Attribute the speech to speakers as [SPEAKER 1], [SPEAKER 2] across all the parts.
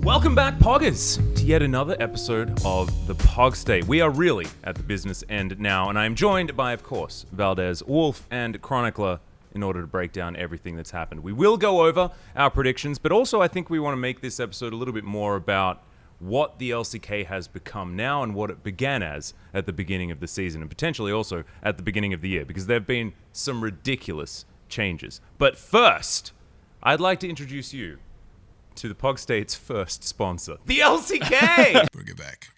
[SPEAKER 1] Welcome back, Poggers, to yet another episode of the Pog State. We are really at the business end now, and I'm joined by, of course, Valdes, Wolf, and Chronicler in order to break down everything that's happened. We will go over our predictions, but also I think we want to make this episode a little bit more about what the LCK has become now and what it began as at the beginning of the season, and potentially also at the beginning of the year, because there have been some ridiculous changes. But first, I'd like to introduce you to the Pog State's first sponsor, the LCK!
[SPEAKER 2] Bring it back.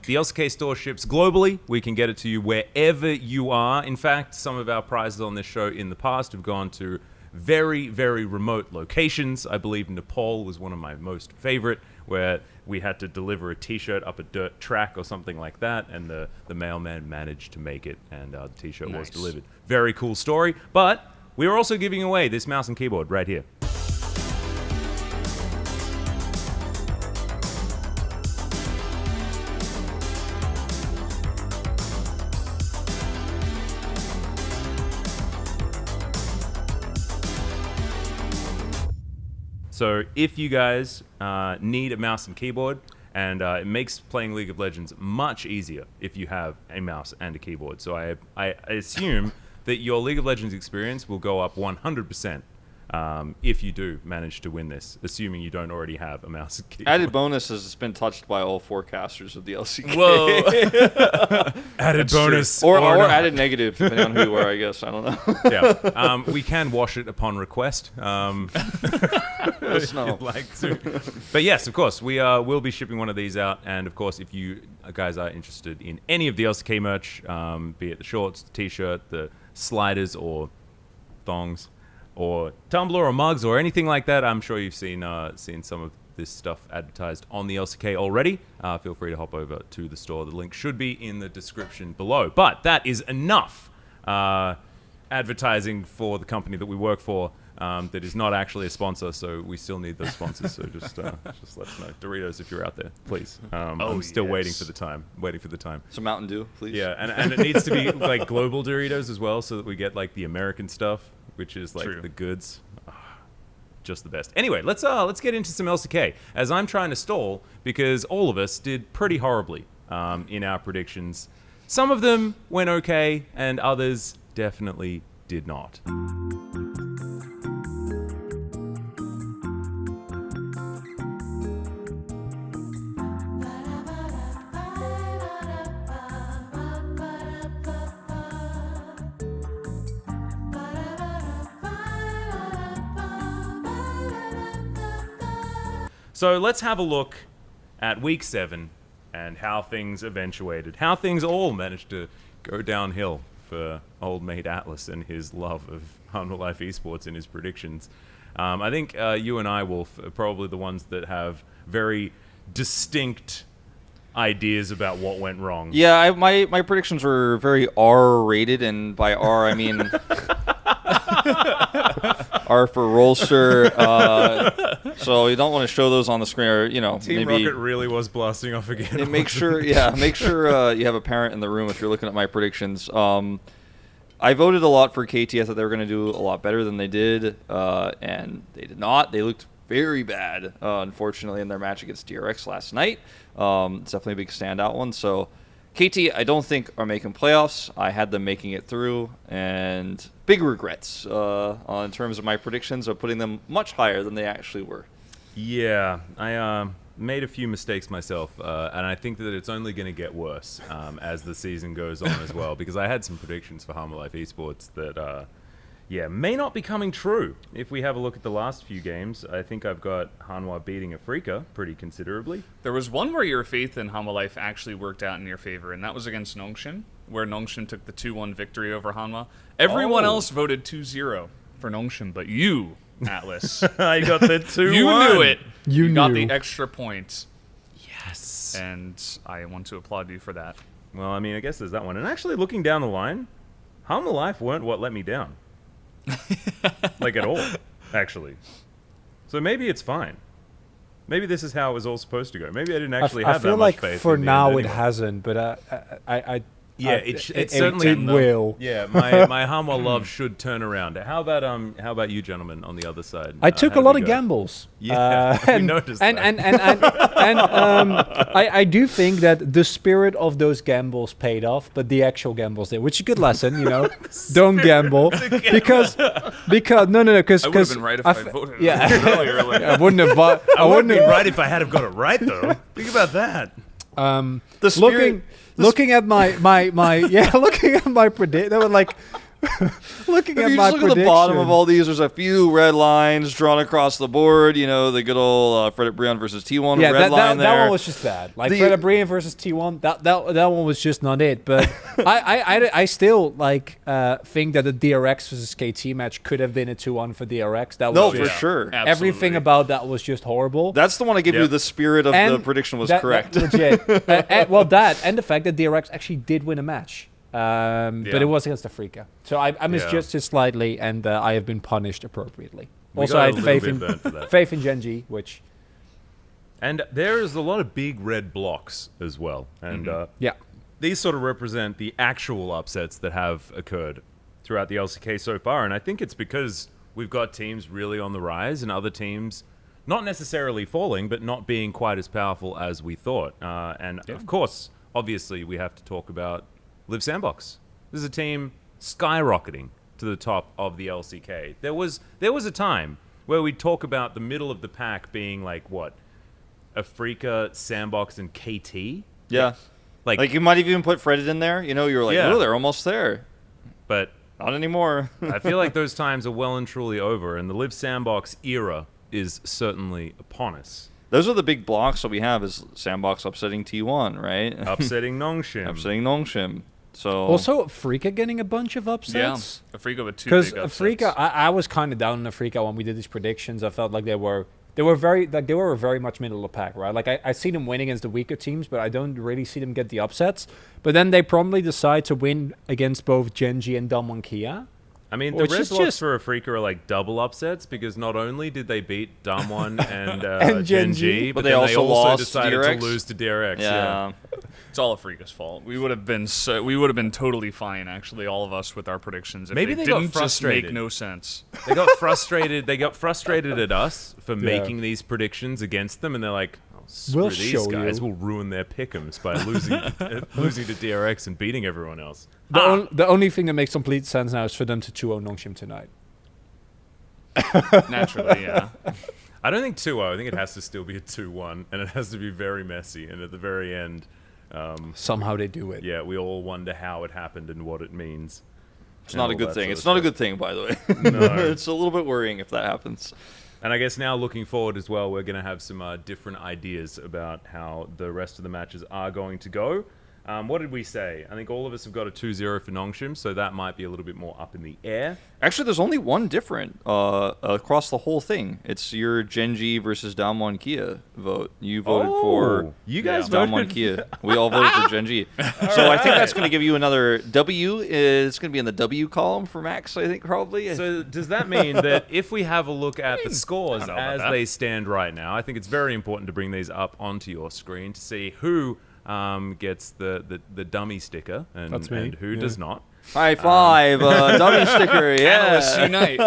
[SPEAKER 1] The LCK store ships globally. We can get it to you wherever you are. In fact, some of our prizes on this show in the past have gone to very, very remote locations. I believe Nepal was one of my most favorite, where we had to deliver a t-shirt up a dirt track or something like that, and the mailman managed to make it, and the t-shirt was delivered. Very cool story, but we are also giving away this mouse and keyboard right here. So if you guys need a mouse and keyboard, and it makes playing League of Legends much easier if you have a mouse and a keyboard. So I assume that your League of Legends experience will go up 100% if you do manage to win this, assuming you don't already have a mouse and keyboard.
[SPEAKER 3] Added bonus has it's been touched by all forecasters of the LCK.
[SPEAKER 1] Whoa! Added bonus.
[SPEAKER 3] Or added negative, depending on who you are, I guess. I don't know.
[SPEAKER 1] Yeah. We can wash it upon request. If you'd like to. But yes, of course, we will be shipping one of these out. And of course, if you guys are interested in any of the LCK merch, be it the shorts, the t-shirt, the sliders, or thongs, or tumbler or mugs or anything like that, I'm sure you've seen some of this stuff advertised on the LCK already. Feel free to hop over to the store. The link should be in the description below. But that is enough advertising for the company that we work for that is not actually a sponsor, so we still need those sponsors. So just let us know. Doritos, if you're out there, please. I'm still waiting for the time.
[SPEAKER 3] Some Mountain Dew, please.
[SPEAKER 1] Yeah, and it needs to be like global Doritos as well, so that we get like the American stuff, which is like the goods. Just the best. Anyway, let's get into some LCK, as I'm trying to stall because all of us did pretty horribly in our predictions. Some of them went okay, and others definitely did not. So let's have a look at Week 7 and how things eventuated. How things all managed to go downhill for old mate Atlus and his love of Hanwha Life Esports in his predictions. I think you and I, Wolf, are probably the ones that have very distinct ideas about what went wrong.
[SPEAKER 3] Yeah, my predictions were very R-rated, and by R I mean R for Rolster. So you don't want to show those on the screen, or
[SPEAKER 1] Team
[SPEAKER 3] maybe
[SPEAKER 1] Rocket really was blasting off again.
[SPEAKER 3] And make sure you have a parent in the room if you're looking at my predictions. I voted a lot for KT. I thought they were going to do a lot better than they did, and they did not. They looked very bad, unfortunately, in their match against DRX last night. It's definitely a big standout one. So KT, I don't think are making playoffs. I had them making it through, and big regrets in terms of my predictions of putting them much higher than they actually were.
[SPEAKER 1] Yeah, I made a few mistakes myself, and I think that it's only going to get worse as the season goes on as well, because I had some predictions for Hanwha Life Esports that may not be coming true. If we have a look at the last few games, I think I've got Hanwha beating Afrika pretty considerably.
[SPEAKER 4] There was one where your faith in Hanwha Life actually worked out in your favor, and that was against Nongshim, where Nongshim took the 2-1 victory over Hanwha. Everyone else voted 2-0 for Nongshim, but you, Atlus.
[SPEAKER 1] I got the 2-1.
[SPEAKER 4] You knew it.
[SPEAKER 5] You
[SPEAKER 4] got
[SPEAKER 5] knew.
[SPEAKER 4] the extra point.
[SPEAKER 1] Yes.
[SPEAKER 4] And I want to applaud you for that.
[SPEAKER 1] Well, I mean, I guess there's that one. And actually, looking down the line, Hum Life weren't what let me down. Like, at all, actually. So maybe it's fine. Maybe this is how it was all supposed to go. Maybe I didn't actually have that much faith.
[SPEAKER 2] I feel like for
[SPEAKER 1] in the
[SPEAKER 2] now
[SPEAKER 1] end
[SPEAKER 2] it
[SPEAKER 1] anyway.
[SPEAKER 2] hasn't, but
[SPEAKER 1] it certainly
[SPEAKER 2] will.
[SPEAKER 1] Yeah, my Hanwha love should turn around. How about you gentlemen on the other side?
[SPEAKER 2] I took
[SPEAKER 1] how
[SPEAKER 2] a
[SPEAKER 1] did
[SPEAKER 2] lot
[SPEAKER 1] we
[SPEAKER 2] of
[SPEAKER 1] go?
[SPEAKER 2] gambles.
[SPEAKER 1] Yeah, we
[SPEAKER 2] and,
[SPEAKER 1] noticed
[SPEAKER 2] and,
[SPEAKER 1] that.
[SPEAKER 2] and I do think that the spirit of those gambles paid off, but the actual gambles did, which is a good lesson, you know. Don't gamble because no, because
[SPEAKER 4] I would have been right if I voted earlier. Like,
[SPEAKER 2] I wouldn't have bought.
[SPEAKER 1] I wouldn't be right if I had have got it right though. Think about that.
[SPEAKER 3] The spirit,
[SPEAKER 2] looking at my looking at my predict. That was like. Looking
[SPEAKER 3] if
[SPEAKER 2] at
[SPEAKER 3] you
[SPEAKER 2] my
[SPEAKER 3] just look at the bottom of all these, there's a few red lines drawn across the board. You know, the good old Frederick Brion versus T1 red line there.
[SPEAKER 2] That one was just bad. Like Frederick Brion versus T1, that one was just not it. But I still think that the DRX versus KT match could have been a 2-1 for DRX. That was
[SPEAKER 3] for sure.
[SPEAKER 4] Absolutely.
[SPEAKER 2] Everything about that was just horrible.
[SPEAKER 3] That's the one I give you. The spirit of the prediction was correct.
[SPEAKER 2] Legit. That and the fact that DRX actually did win a match. But it was against Africa. So I misjudged it slightly, and I have been punished appropriately. Also, I had faith in Gen.G, which...
[SPEAKER 1] And there is a lot of big red blocks as well. And these sort of represent the actual upsets that have occurred throughout the LCK so far. And I think it's because we've got teams really on the rise and other teams not necessarily falling, but not being quite as powerful as we thought. Of course, obviously, we have to talk about Live Sandbox. This is a team skyrocketing to the top of the LCK. There was a time where we'd talk about the middle of the pack being like, what? Africa, Sandbox, and KT?
[SPEAKER 3] Yeah. Like you might have even put Fredit in there. You know, you were like, oh, they're almost there.
[SPEAKER 1] But
[SPEAKER 3] not anymore.
[SPEAKER 1] I feel like those times are well and truly over, and the Live Sandbox era is certainly upon us.
[SPEAKER 3] Those are the big blocks that we have is Sandbox upsetting T1, right?
[SPEAKER 1] Upsetting Nongshim.
[SPEAKER 3] So
[SPEAKER 2] also Africa getting a bunch of upsets.
[SPEAKER 4] Yeah, Africa with 2 big upsets.
[SPEAKER 2] Because Africa, I was kind of down on Africa when we did these predictions. I felt like they were very much middle of the pack, right? Like I see them win against the weaker teams, but I don't really see them get the upsets. But then they promptly decide to win against both Gen.G and Damwon Kia.
[SPEAKER 1] I mean, the red blocks for Africa are like double upsets because not only did they beat Damwon and Gen.G, but they also decided
[SPEAKER 3] DRX?
[SPEAKER 1] to lose to DRX. Yeah.
[SPEAKER 4] It's all Africa's fault. We would have been totally fine, actually, all of us with our predictions. If
[SPEAKER 1] Maybe they
[SPEAKER 4] didn't
[SPEAKER 1] got frustrated.
[SPEAKER 4] just make no sense.
[SPEAKER 1] They got frustrated. They got frustrated at us for making these predictions against them, and they're like, oh, screw these guys. We'll ruin their pick'ems by losing to DRX and beating everyone else.
[SPEAKER 2] The only thing that makes complete sense now is for them to 2-0 Nongshim tonight.
[SPEAKER 4] Naturally, yeah.
[SPEAKER 1] I don't think 2-0. I think it has to still be a 2-1, and it has to be very messy. And at the very end,
[SPEAKER 2] somehow they do it.
[SPEAKER 1] Yeah, we all wonder how it happened and what it means.
[SPEAKER 3] It's not a good thing. It's not a good thing, by the way.
[SPEAKER 1] No.
[SPEAKER 3] It's a little bit worrying if that happens.
[SPEAKER 1] And I guess now looking forward as well, we're going to have some different ideas about how the rest of the matches are going to go. What did we say? I think all of us have got a 2-0 for Nongshim, so that might be a little bit more up in the air.
[SPEAKER 3] Actually, there's only one different across the whole thing. It's your Gen.G versus Damwon Kia vote. You voted for
[SPEAKER 1] you guys
[SPEAKER 3] Damwon Kia. We all voted for Gen.G. So I think that's going to give you another W. It's going to be in the W column for Max, I think, probably.
[SPEAKER 1] So does that mean that if we have a look at the scores as they stand right now, I think it's very important to bring these up onto your screen to see who gets the dummy sticker and who does not.
[SPEAKER 3] High five, dummy sticker, yeah.
[SPEAKER 4] Analysts unite.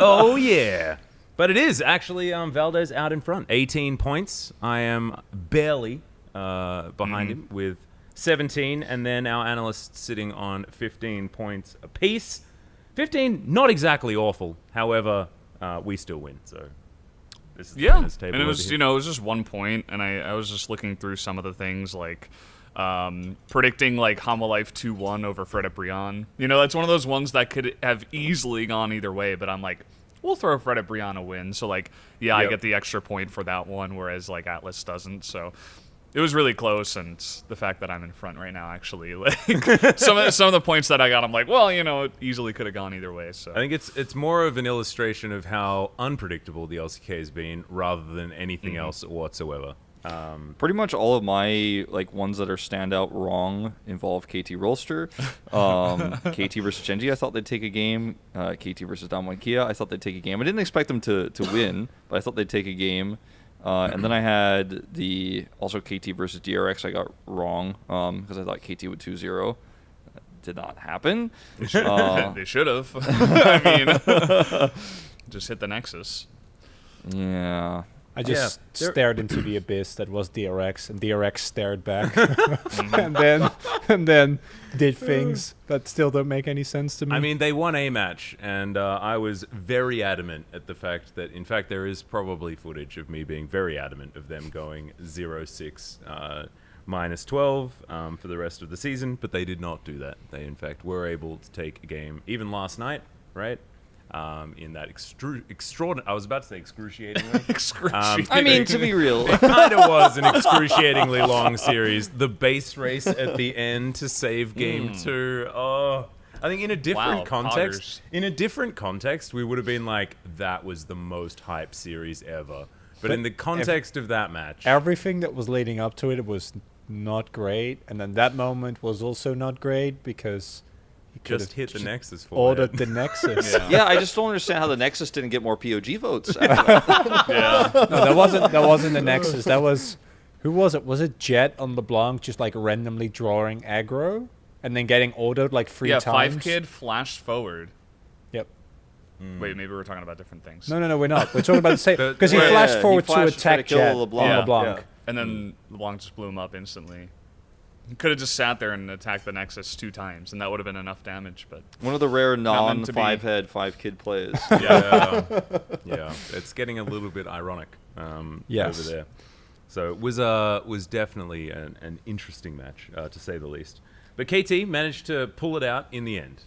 [SPEAKER 1] Oh, yeah. But it is actually Valdes out in front. 18 points. I am barely behind him with 17. And then our analysts sitting on 15 points apiece. 15, not exactly awful. However, we still win, so... This is the table
[SPEAKER 4] and it was, it was just 1 point, and I was just looking through some of the things, like predicting, like, Hanwha Life 2-1 over Fredit Brion. That's one of those ones that could have easily gone either way, but I'm like, we'll throw Fredit Brion a win, so, like, I get the extra point for that one, whereas, like, Atlus doesn't, so... It was really close, and the fact that I'm in front right now, actually, like some of the points that I got, I'm like, well, it easily could have gone either way. So
[SPEAKER 1] I think it's more of an illustration of how unpredictable the LCK has been, rather than anything else whatsoever.
[SPEAKER 3] Pretty much all of my like ones that are standout wrong involve KT Rolster. KT versus Gen.G, I thought they'd take a game. KT versus Damwon Kia, I thought they'd take a game. I didn't expect them to win, but I thought they'd take a game. And then I had also KT versus DRX I got wrong because I thought KT would 2-0. Did not happen.
[SPEAKER 4] They should have. I mean, just hit the Nexus.
[SPEAKER 3] Yeah.
[SPEAKER 2] I just stared into the abyss that was DRX, and DRX stared back, and then did things that still don't make any sense to me.
[SPEAKER 1] I mean, they won a match, and I was very adamant at the fact that, in fact, there is probably footage of me being very adamant of them going 0-6 -12 for the rest of the season, but they did not do that. They, in fact, were able to take a game, even last night, right? In that extraordinary, I was about to say excruciatingly.
[SPEAKER 3] I mean, to be real,
[SPEAKER 1] it kind of was an excruciatingly long series. The base race at the end to save game 2. Oh, I think in a different context, we would have been like, that was the most hype series ever. But in the context of that match,
[SPEAKER 2] everything that was leading up to it was not great, and then that moment was also not great because he
[SPEAKER 1] just hit the Nexus for
[SPEAKER 2] ordered the Nexus.
[SPEAKER 3] Yeah, I just don't understand how the Nexus didn't get more POG votes.
[SPEAKER 4] Yeah.
[SPEAKER 2] No, that wasn't the Nexus. That was, who was it? Was it Jet on LeBlanc just like randomly drawing aggro and then getting ordered like 3 times?
[SPEAKER 4] Yeah, 5kid flashed forward.
[SPEAKER 2] Yep.
[SPEAKER 4] Wait, maybe we're talking about different things.
[SPEAKER 2] No, we're not. We're talking about the same, because he flashed forward to attack Jet on LeBlanc.
[SPEAKER 4] And then LeBlanc just blew him up instantly. He could have just sat there and attacked the Nexus 2 times, and that would have been enough damage. But
[SPEAKER 3] one of the rare non-5-head 5-kid plays.
[SPEAKER 1] Yeah, it's getting a little bit ironic over
[SPEAKER 2] Yes.
[SPEAKER 1] there. So it was definitely an interesting match, to say the least. But KT managed to pull it out in the end,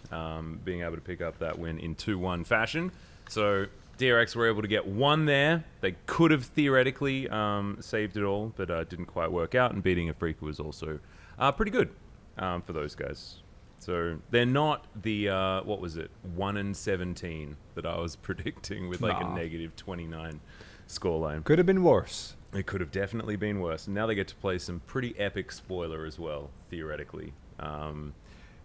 [SPEAKER 1] being able to pick up that win in 2-1 fashion. So DRX were able to get 1 there. They could have theoretically saved it all, but didn't quite work out. And beating Afrika was also pretty good for those guys. So they're not the, 1-17 that I was predicting with like a -29 scoreline.
[SPEAKER 2] Could have been worse.
[SPEAKER 1] It could have definitely been worse. And now they get to play some pretty epic spoiler as well, theoretically.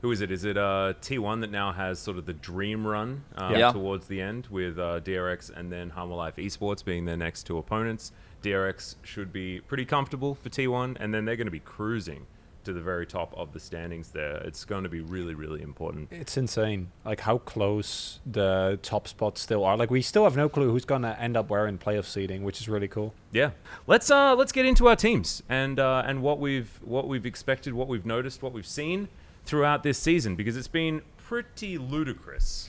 [SPEAKER 1] Who is it? Is it T1 that now has sort of the dream run towards the end with DRX and then Harmolife Esports being their next 2 opponents? DRX should be pretty comfortable for T1, and then they're going to be cruising to the very top of the standings there. It's going to be really, really important.
[SPEAKER 2] It's insane, like how close the top spots still are. Like we still have no clue who's going to end up where in playoff seeding, which is really cool.
[SPEAKER 1] Yeah, let's get into our teams and what we've expected, what we've noticed, what we've seen throughout this season, because it's been pretty ludicrous.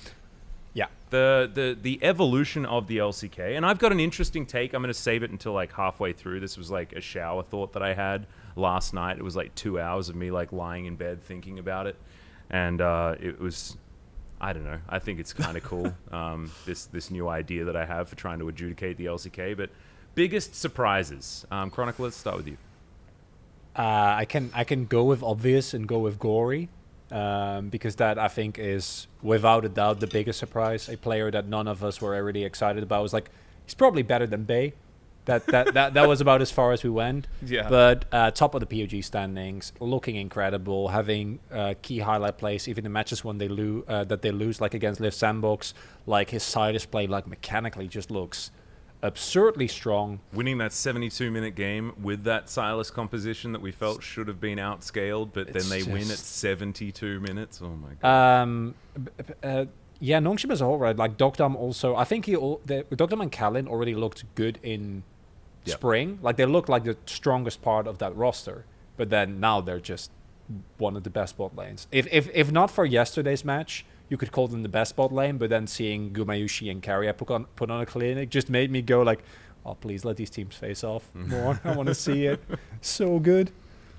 [SPEAKER 2] Yeah.
[SPEAKER 1] The evolution of the LCK, and I've got an interesting take. I'm going to save it until like halfway through. This was like a shower thought that I had last night. It was like 2 hours of me like lying in bed thinking about it, and it was, I don't know. I think it's kind of cool. This new idea that I have for trying to adjudicate the LCK. But biggest surprises, Chronicler. Let's start with you.
[SPEAKER 2] I can go with obvious and go with gory, because that I think is without a doubt the biggest surprise. A player that none of us were already excited about. Was like, he's probably better than Bay. That was about as far as we went.
[SPEAKER 4] Yeah.
[SPEAKER 2] But top of the POG standings, looking incredible, having key highlight plays, even the matches when they lose, like against Liv Sandbox, like his side display, like mechanically just looks absurdly strong.
[SPEAKER 1] Winning that 72-minute game with that Silas composition that we felt should have been outscaled, but then they win at 72 minutes. Oh my god.
[SPEAKER 2] Yeah, Nongshim as a whole, right? Like Dokdam also, I think Dokdam and Kalin already looked good in spring. Like they looked like the strongest part of that roster, but then now they're just one of the best bot lanes. If not for yesterday's match, you could call them the best bot lane, but then seeing Gumayushi and Keria put on a clinic just made me go like, oh, please let these teams face off more. I want to see it. So good.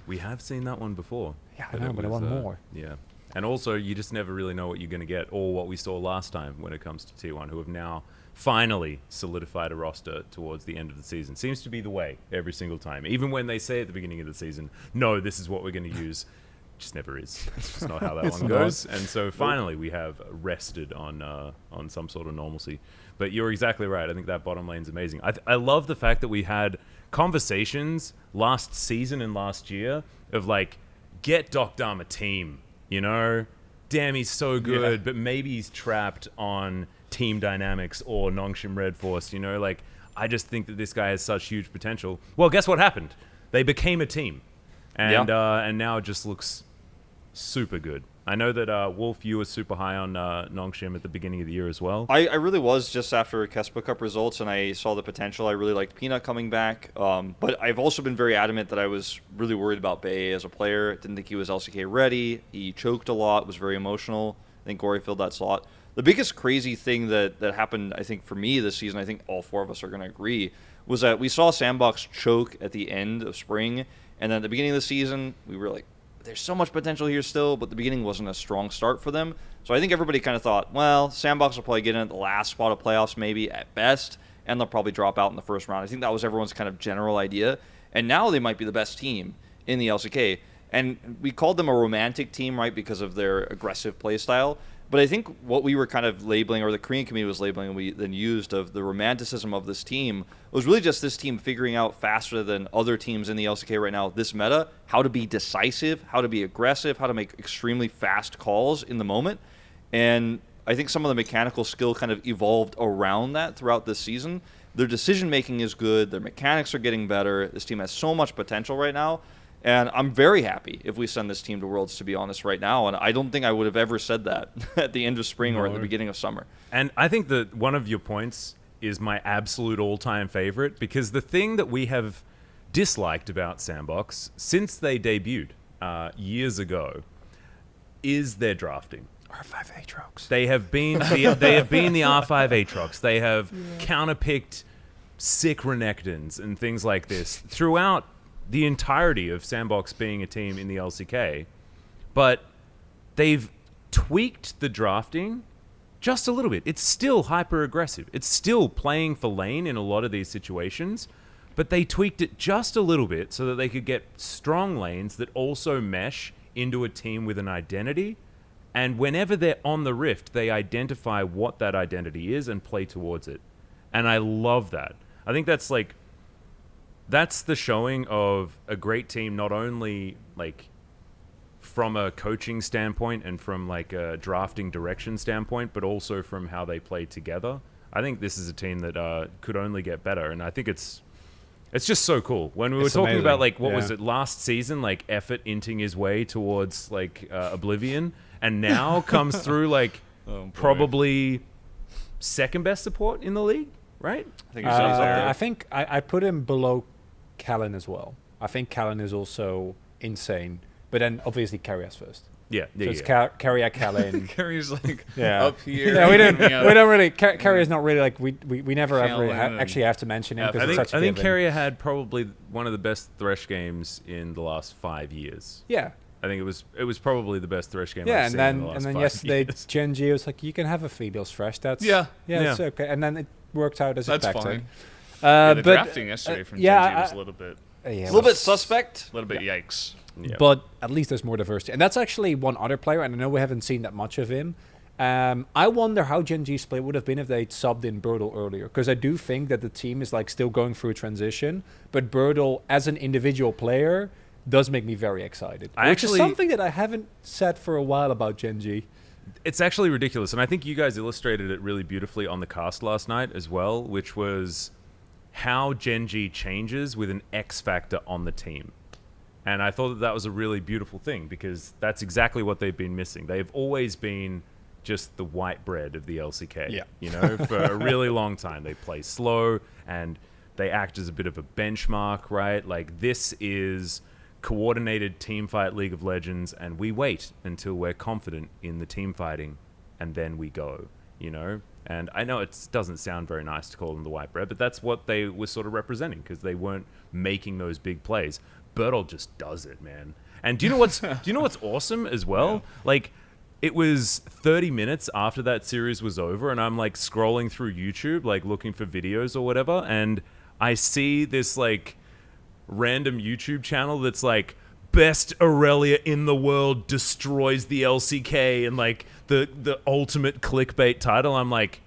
[SPEAKER 1] We have seen that one before.
[SPEAKER 2] Yeah, I know, but I want more.
[SPEAKER 1] Yeah. And also, you just never really know what you're going to get, or what we saw last time when it comes to T1, who have now finally solidified a roster towards the end of the season. Seems to be the way every single time. Even when they say at the beginning of the season, no, this is what we're going to use, just never is. It's just not how that one goes. And so finally we have rested on some sort of normalcy. But you're exactly right. I think that bottom lane's amazing. I love the fact that we had conversations last season and last year of like, get Doc Dam a team, you know? Damn, he's so good, but maybe he's trapped on team dynamics or Nongshim Red Force, you know? Like, I just think that this guy has such huge potential. Well, guess what happened? They became a team. And and now it just looks super good. I know that Wolf, you were super high on Nongshim at the beginning of the year as well.
[SPEAKER 3] I really was just after Kespa Cup results, and I saw the potential. I really liked Peanut coming back. But I've also been very adamant that I was really worried about Bay as a player. Didn't think he was LCK ready. He choked a lot, was very emotional. I think Gory filled that slot. The biggest crazy thing that happened, I think, for me this season, I think all four of us are going to agree, was that we saw Sandbox choke at the end of spring, and then at the beginning of the season, we were like, there's so much potential here still, but the beginning wasn't a strong start for them. So I think everybody kind of thought, well, Sandbox will probably get in at the last spot of playoffs maybe at best, and they'll probably drop out in the first round. I think that was everyone's kind of general idea. And now they might be the best team in the LCK. And we called them a romantic team, right, because of their aggressive play style. But I think what we were kind of labeling, or the Korean community was labeling, and we then used of the romanticism of this team, was really just this team figuring out faster than other teams in the LCK right now, this meta, how to be decisive, how to be aggressive, how to make extremely fast calls in the moment. And I think some of the mechanical skill kind of evolved around that throughout this season. Their decision-making is good. Their mechanics are getting better. This team has so much potential right now. And I'm very happy if we send this team to Worlds, to be honest, right now. And I don't think I would have ever said that at the end of spring or at the beginning of summer.
[SPEAKER 1] And I think that one of your points is my absolute all-time favorite, because the thing that we have disliked about Sandbox since they debuted years ago is their drafting.
[SPEAKER 2] R5 Aatrox.
[SPEAKER 1] They have been the R5 Aatrox. They have counterpicked sick Renekton's and things like this throughout the entirety of Sandbox being a team in the LCK, but they've tweaked the drafting just a little bit. It's still hyper aggressive. It's still playing for lane in a lot of these situations, but they tweaked it just a little bit so that they could get strong lanes that also mesh into a team with an identity. And whenever they're on the rift, they identify what that identity is and play towards it. And I love that. I think that's like, that's the showing of a great team, not only like from a coaching standpoint and from like a drafting direction standpoint, but also from how they play together. I think this is a team that could only get better, and I think it's just so cool. When we were talking
[SPEAKER 2] amazing.
[SPEAKER 1] about like what was it last season, like Effort inting his way towards like Oblivion, and now comes through like probably second best support in the league, right?
[SPEAKER 3] I think he's up there.
[SPEAKER 2] I think I put him below Callan as well. I think Callan is also insane, but then obviously Keria's first.
[SPEAKER 1] Yeah,
[SPEAKER 2] So it's Keria, Callan.
[SPEAKER 4] Carrie's like
[SPEAKER 2] Yeah.
[SPEAKER 4] up here.
[SPEAKER 2] Yeah, we don't
[SPEAKER 4] hanging out.
[SPEAKER 2] really. Keria's not really like we never ever
[SPEAKER 4] Callan
[SPEAKER 2] actually have to mention him
[SPEAKER 4] I
[SPEAKER 2] because
[SPEAKER 1] I
[SPEAKER 2] it's
[SPEAKER 1] think
[SPEAKER 2] such a
[SPEAKER 1] I think
[SPEAKER 2] given.
[SPEAKER 1] Keria had probably one of the best Thresh games in the last 5 years.
[SPEAKER 2] Yeah.
[SPEAKER 1] I think it was probably the best Thresh game
[SPEAKER 2] Yeah,
[SPEAKER 1] I've seen
[SPEAKER 2] and
[SPEAKER 1] in the
[SPEAKER 2] then
[SPEAKER 1] last 5
[SPEAKER 2] yesterday
[SPEAKER 1] years.
[SPEAKER 2] Gen.G was like, you can have a Fidels Fresh. That's
[SPEAKER 4] Yeah.
[SPEAKER 2] it's okay. And then it worked out as
[SPEAKER 4] That's
[SPEAKER 2] expected.
[SPEAKER 4] fine. Yeah, the
[SPEAKER 2] but
[SPEAKER 4] drafting yesterday from
[SPEAKER 2] yeah,
[SPEAKER 4] Gen.G was a little bit,
[SPEAKER 2] yeah,
[SPEAKER 3] A little bit suspect.
[SPEAKER 4] yikes.
[SPEAKER 1] Yeah.
[SPEAKER 2] But at least there's more diversity. And that's actually one other player, and I know we haven't seen that much of him. I wonder how Gen.G split would have been if they'd subbed in Burdol earlier, because I do think that the team is like still going through a transition, but Burdol as an individual player does make me very excited. Which is something that I haven't said for a while about Gen.G.
[SPEAKER 1] It's actually ridiculous, and I think you guys illustrated it really beautifully on the cast last night as well, which was how Gen.G changes with an X factor on the team. And I thought that was a really beautiful thing, because that's exactly what they've been missing. They've always been just the white bread of the LCK.
[SPEAKER 2] Yeah.
[SPEAKER 1] You know, for a really long time. They play slow and they act as a bit of a benchmark, right? Like, this is coordinated teamfight League of Legends, and we wait until we're confident in the team fighting, and then we go, you know? And I know it doesn't sound very nice to call them the white bread, but that's what they were sort of representing, because they weren't making those big plays. Burdol just does it, man. And do you know what's awesome as well? Yeah. Like, it was 30 minutes after that series was over, and I'm like scrolling through YouTube, like looking for videos or whatever, and I see this like random YouTube channel that's like, best Aurelia in the world destroys the LCK, and like the ultimate clickbait title. I'm like,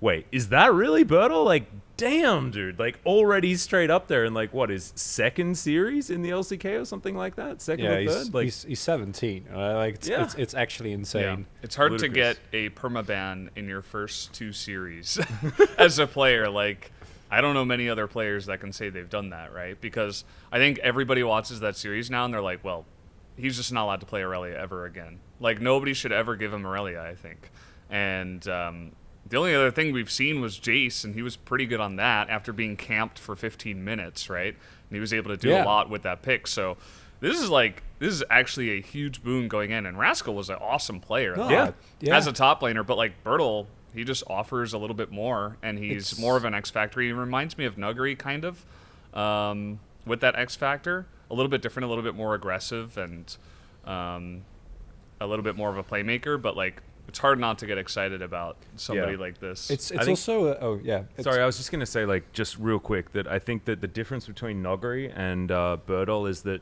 [SPEAKER 1] wait, is that really Burdol? Like, damn, dude, like already straight up there in like what is second series in the LCK or something like that, second or third. Like
[SPEAKER 2] he's 17. Like it's actually insane.
[SPEAKER 4] It's hard to get a permaban in your first 2 series as a player. Like, I don't know many other players that can say they've done that, right? Because I think everybody watches that series now and they're like, well, he's just not allowed to play Aurelia ever again. Like, nobody should ever give him Aurelia, I think. And the only other thing we've seen was Jace, and he was pretty good on that after being camped for 15 minutes, right? And he was able to do a lot with that pick. So this is actually a huge boon going in. And Rascal was an awesome player as a top laner, but like Burdol, he just offers a little bit more, and he's more of an X Factor. He reminds me of Nuggery, kind of, with that X Factor. A little bit different, a little bit more aggressive, and a little bit more of a playmaker, but like it's hard not to get excited about somebody like this.
[SPEAKER 2] It's also
[SPEAKER 1] sorry, I was just gonna say, like, just real quick, that I think that the difference between Noggery and Burdol is that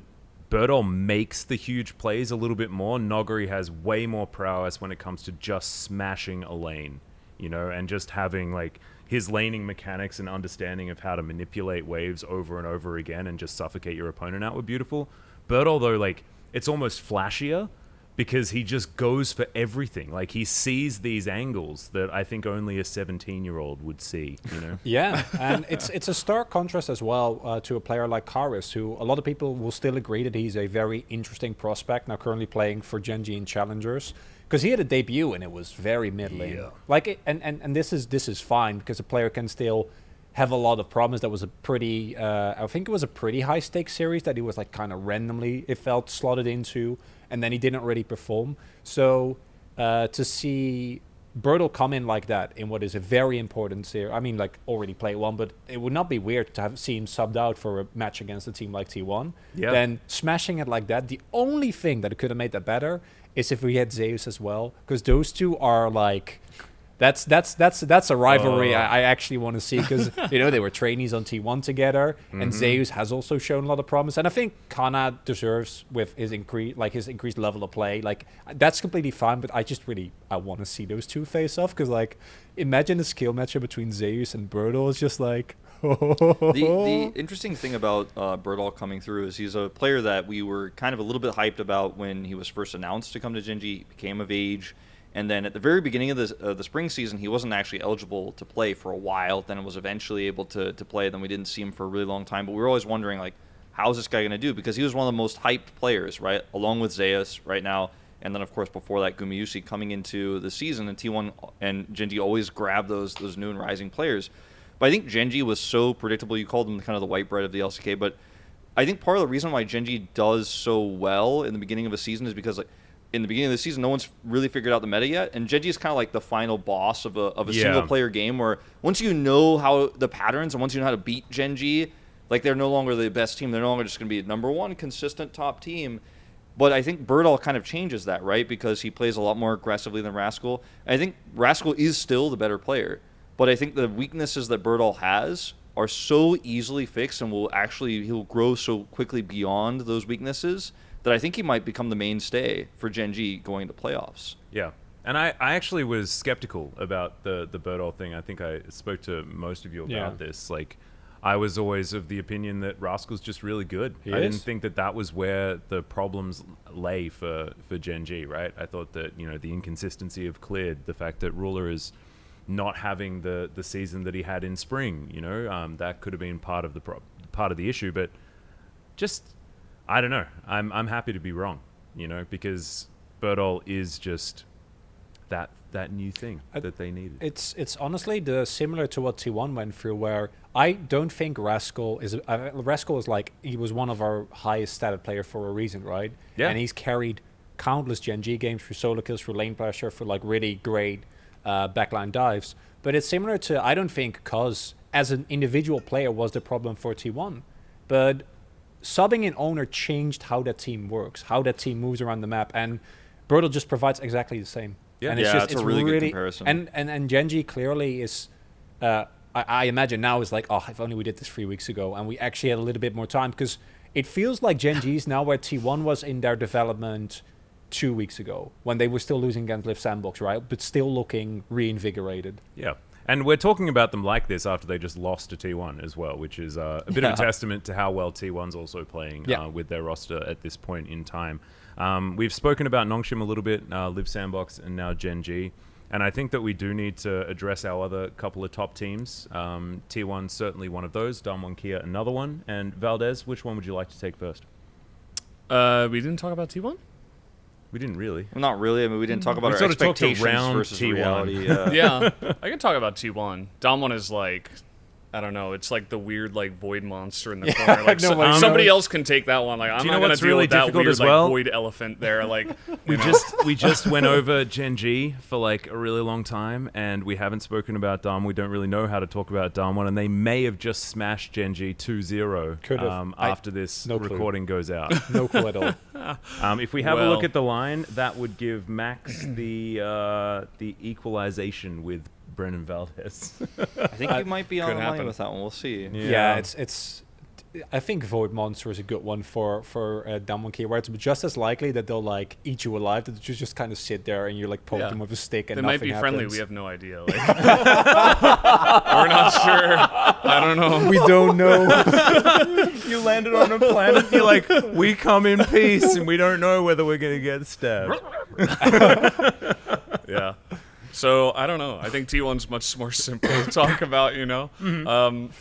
[SPEAKER 1] Burdol makes the huge plays a little bit more. Noggery has way more prowess when it comes to just smashing a lane, you know, and just having like his laning mechanics and understanding of how to manipulate waves over and over again and just suffocate your opponent out were beautiful. Burdol, though, like, it's almost flashier because he just goes for everything. Like, he sees these angles that I think only a 17-year-old would see, you know?
[SPEAKER 2] Yeah, and it's a stark contrast as well to a player like Karis, who a lot of people will still agree that he's a very interesting prospect, now currently playing for Gen.G in Challengers, because he had a debut and it was very mid-lane. Yeah. Like, and this is fine, because a player can still have a lot of problems. That was a pretty, I think it was a pretty high-stakes series that he was like kind of randomly, it felt, slotted into, and then he didn't really perform. So to see Burdol come in like that in what is a very important series, I mean, like, already played one, but it would not be weird to have seen subbed out for a match against a team like T1. Yeah. Then smashing it like that, the only thing that could have made that better is if we had Zeus as well, because those two are like... That's a rivalry I actually want to see, because you know they were trainees on T1 together, and Zeus has also shown a lot of promise, and I think Kana deserves with his increased level of play. Like, that's completely fine, but I want to see those two face off, because like, imagine a skill matchup between Zeus and Burdol is just like.
[SPEAKER 3] The interesting thing about Burdol coming through is he's a player that we were kind of a little bit hyped about when he was first announced to come to Gen.G, became of age. And then at the very beginning of the spring season, he wasn't actually eligible to play for a while. Then was eventually able to play. Then we didn't see him for a really long time. But we were always wondering, like, how's this guy going to do? Because he was one of the most hyped players, right? Along with Zeus right now. And then, of course, before that, Gumayusi coming into the season. And T1 and Gen.G always grab those new and rising players. But I think Gen.G was so predictable. You called them kind of the white bread of the LCK. But I think part of the reason why Gen.G does so well in the beginning of a season is because, like, in the beginning of the season, no one's really figured out the meta yet, and Gen.G is kind of like the final boss of a single-player game, where once you know how the patterns and once you know how to beat Gen.G, like, they're no longer the best team. They're no longer just going to be number one consistent top team. But I think Burdol kind of changes that, right? Because he plays a lot more aggressively than Rascal. I think Rascal is still the better player, but I think the weaknesses that Burdol has are so easily fixed, and he'll grow so quickly beyond those weaknesses that I think he might become the mainstay for Gen.G going to playoffs.
[SPEAKER 1] Yeah. And I actually was skeptical about the Burdol thing. I think I spoke to most of you about this. Like, I was always of the opinion that Rascal's just really good. I didn't think that was where the problems lay for Gen.G, right? I thought that, you know, the inconsistency of Cleared, the fact that Ruler is not having the season that he had in spring, you know, that could have been part of the issue. But just... I don't know. I'm happy to be wrong, you know, because Burdol is just that new thing that they needed.
[SPEAKER 2] It's honestly similar to what T1 went through, where I don't think Rascal is like, he was one of our highest stated player for a reason, right? Yeah. And he's carried countless Gen.G games through solo kills, through lane pressure, for like really great backline dives. But it's similar to, I don't think Cuz as an individual player was the problem for T1, but subbing in Owner changed how that team works, how that team moves around the map, and Burdol just provides exactly the same.
[SPEAKER 3] Yeah, and it's a really good comparison.
[SPEAKER 2] And Gen.G clearly is, I imagine now is like, oh, if only we did this 3 weeks ago, and we actually had a little bit more time, because it feels like Gen.G is now where T1 was in their development 2 weeks ago, when they were still losing against Live Sandbox, right? But still looking reinvigorated.
[SPEAKER 1] Yeah. And we're talking about them like this after they just lost to T1 as well, which is a bit of a testament to how well T1's also playing with their roster at this point in time. We've spoken about Nongshim a little bit, Live Sandbox, and now Gen.G. And I think that we do need to address our other couple of top teams. T1's certainly one of those. Damwon Keria, another one. And Valdes, which one would you like to take first?
[SPEAKER 4] We didn't talk about T1?
[SPEAKER 1] We didn't really.
[SPEAKER 3] Well, not really. I mean, we didn't talk about
[SPEAKER 1] We
[SPEAKER 3] our
[SPEAKER 1] sort of talked
[SPEAKER 3] expectations
[SPEAKER 1] around
[SPEAKER 3] versus
[SPEAKER 1] T1.
[SPEAKER 3] reality.
[SPEAKER 4] Yeah, I can talk about T1. Damwon is like, I don't know. It's like the weird like void monster in the corner. Like somebody else can take that one. Like I'm not gonna deal
[SPEAKER 1] really
[SPEAKER 4] with that
[SPEAKER 1] difficult
[SPEAKER 4] weird
[SPEAKER 1] as well?
[SPEAKER 4] like void elephant there. Like
[SPEAKER 1] We just went over Gen.G for like a really long time, and we haven't spoken about Dam. We don't really know how to talk about Damwon, and they may have just smashed Gen.G 2-0 after this recording goes out.
[SPEAKER 2] No clue at all.
[SPEAKER 1] If we have a look at the line, that would give Max the equalization with Brennan Valdes.
[SPEAKER 3] I think you might be on the line
[SPEAKER 4] happen.
[SPEAKER 3] with that one. We'll see.
[SPEAKER 2] Yeah, it's. I think Void Monster is a good one for Damwon Keria, where it's just as likely that they'll like eat you alive, that you just kind of sit there and you're like poke them with a stick and
[SPEAKER 4] they
[SPEAKER 2] nothing
[SPEAKER 4] might be
[SPEAKER 2] happens.
[SPEAKER 4] friendly. We have no idea. Like, we're not sure. I don't know.
[SPEAKER 2] We don't know.
[SPEAKER 1] You landed on a planet, you're like, we come in peace, and we don't know whether we're going to get stabbed.
[SPEAKER 4] Yeah. So I don't know. I think T1's much more simple to talk about, you know.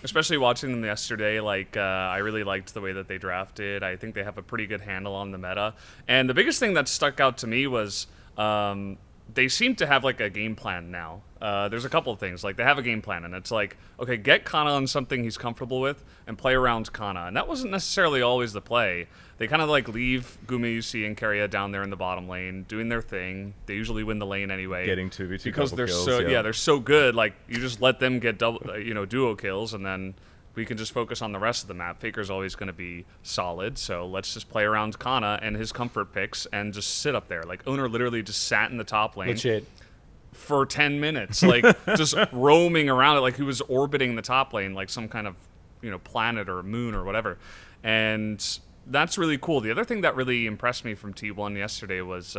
[SPEAKER 4] Especially watching them yesterday. Like I really liked the way that they drafted. I think they have a pretty good handle on the meta. And the biggest thing that stuck out to me was they seem to have like a game plan now. There's a couple of things. Like they have a game plan, and it's like, okay, get Kana on something he's comfortable with and play around Kana. And that wasn't necessarily always the play. They kind of like leave Gumayusi and Keria down there in the bottom lane doing their thing. They usually win the lane anyway.
[SPEAKER 1] Getting 2v2
[SPEAKER 4] because they're
[SPEAKER 1] kills,
[SPEAKER 4] they're so good. Like you just let them get duo kills, and then we can just focus on the rest of the map. Faker's always going to be solid, so let's just play around Kana and his comfort picks and just sit up there. Like Owner literally just sat in the top lane.
[SPEAKER 2] Legit.
[SPEAKER 4] For 10 minutes, like just roaming around it, like he was orbiting the top lane like some kind of planet or moon or whatever. And that's really cool. The other thing that really impressed me from T1 yesterday was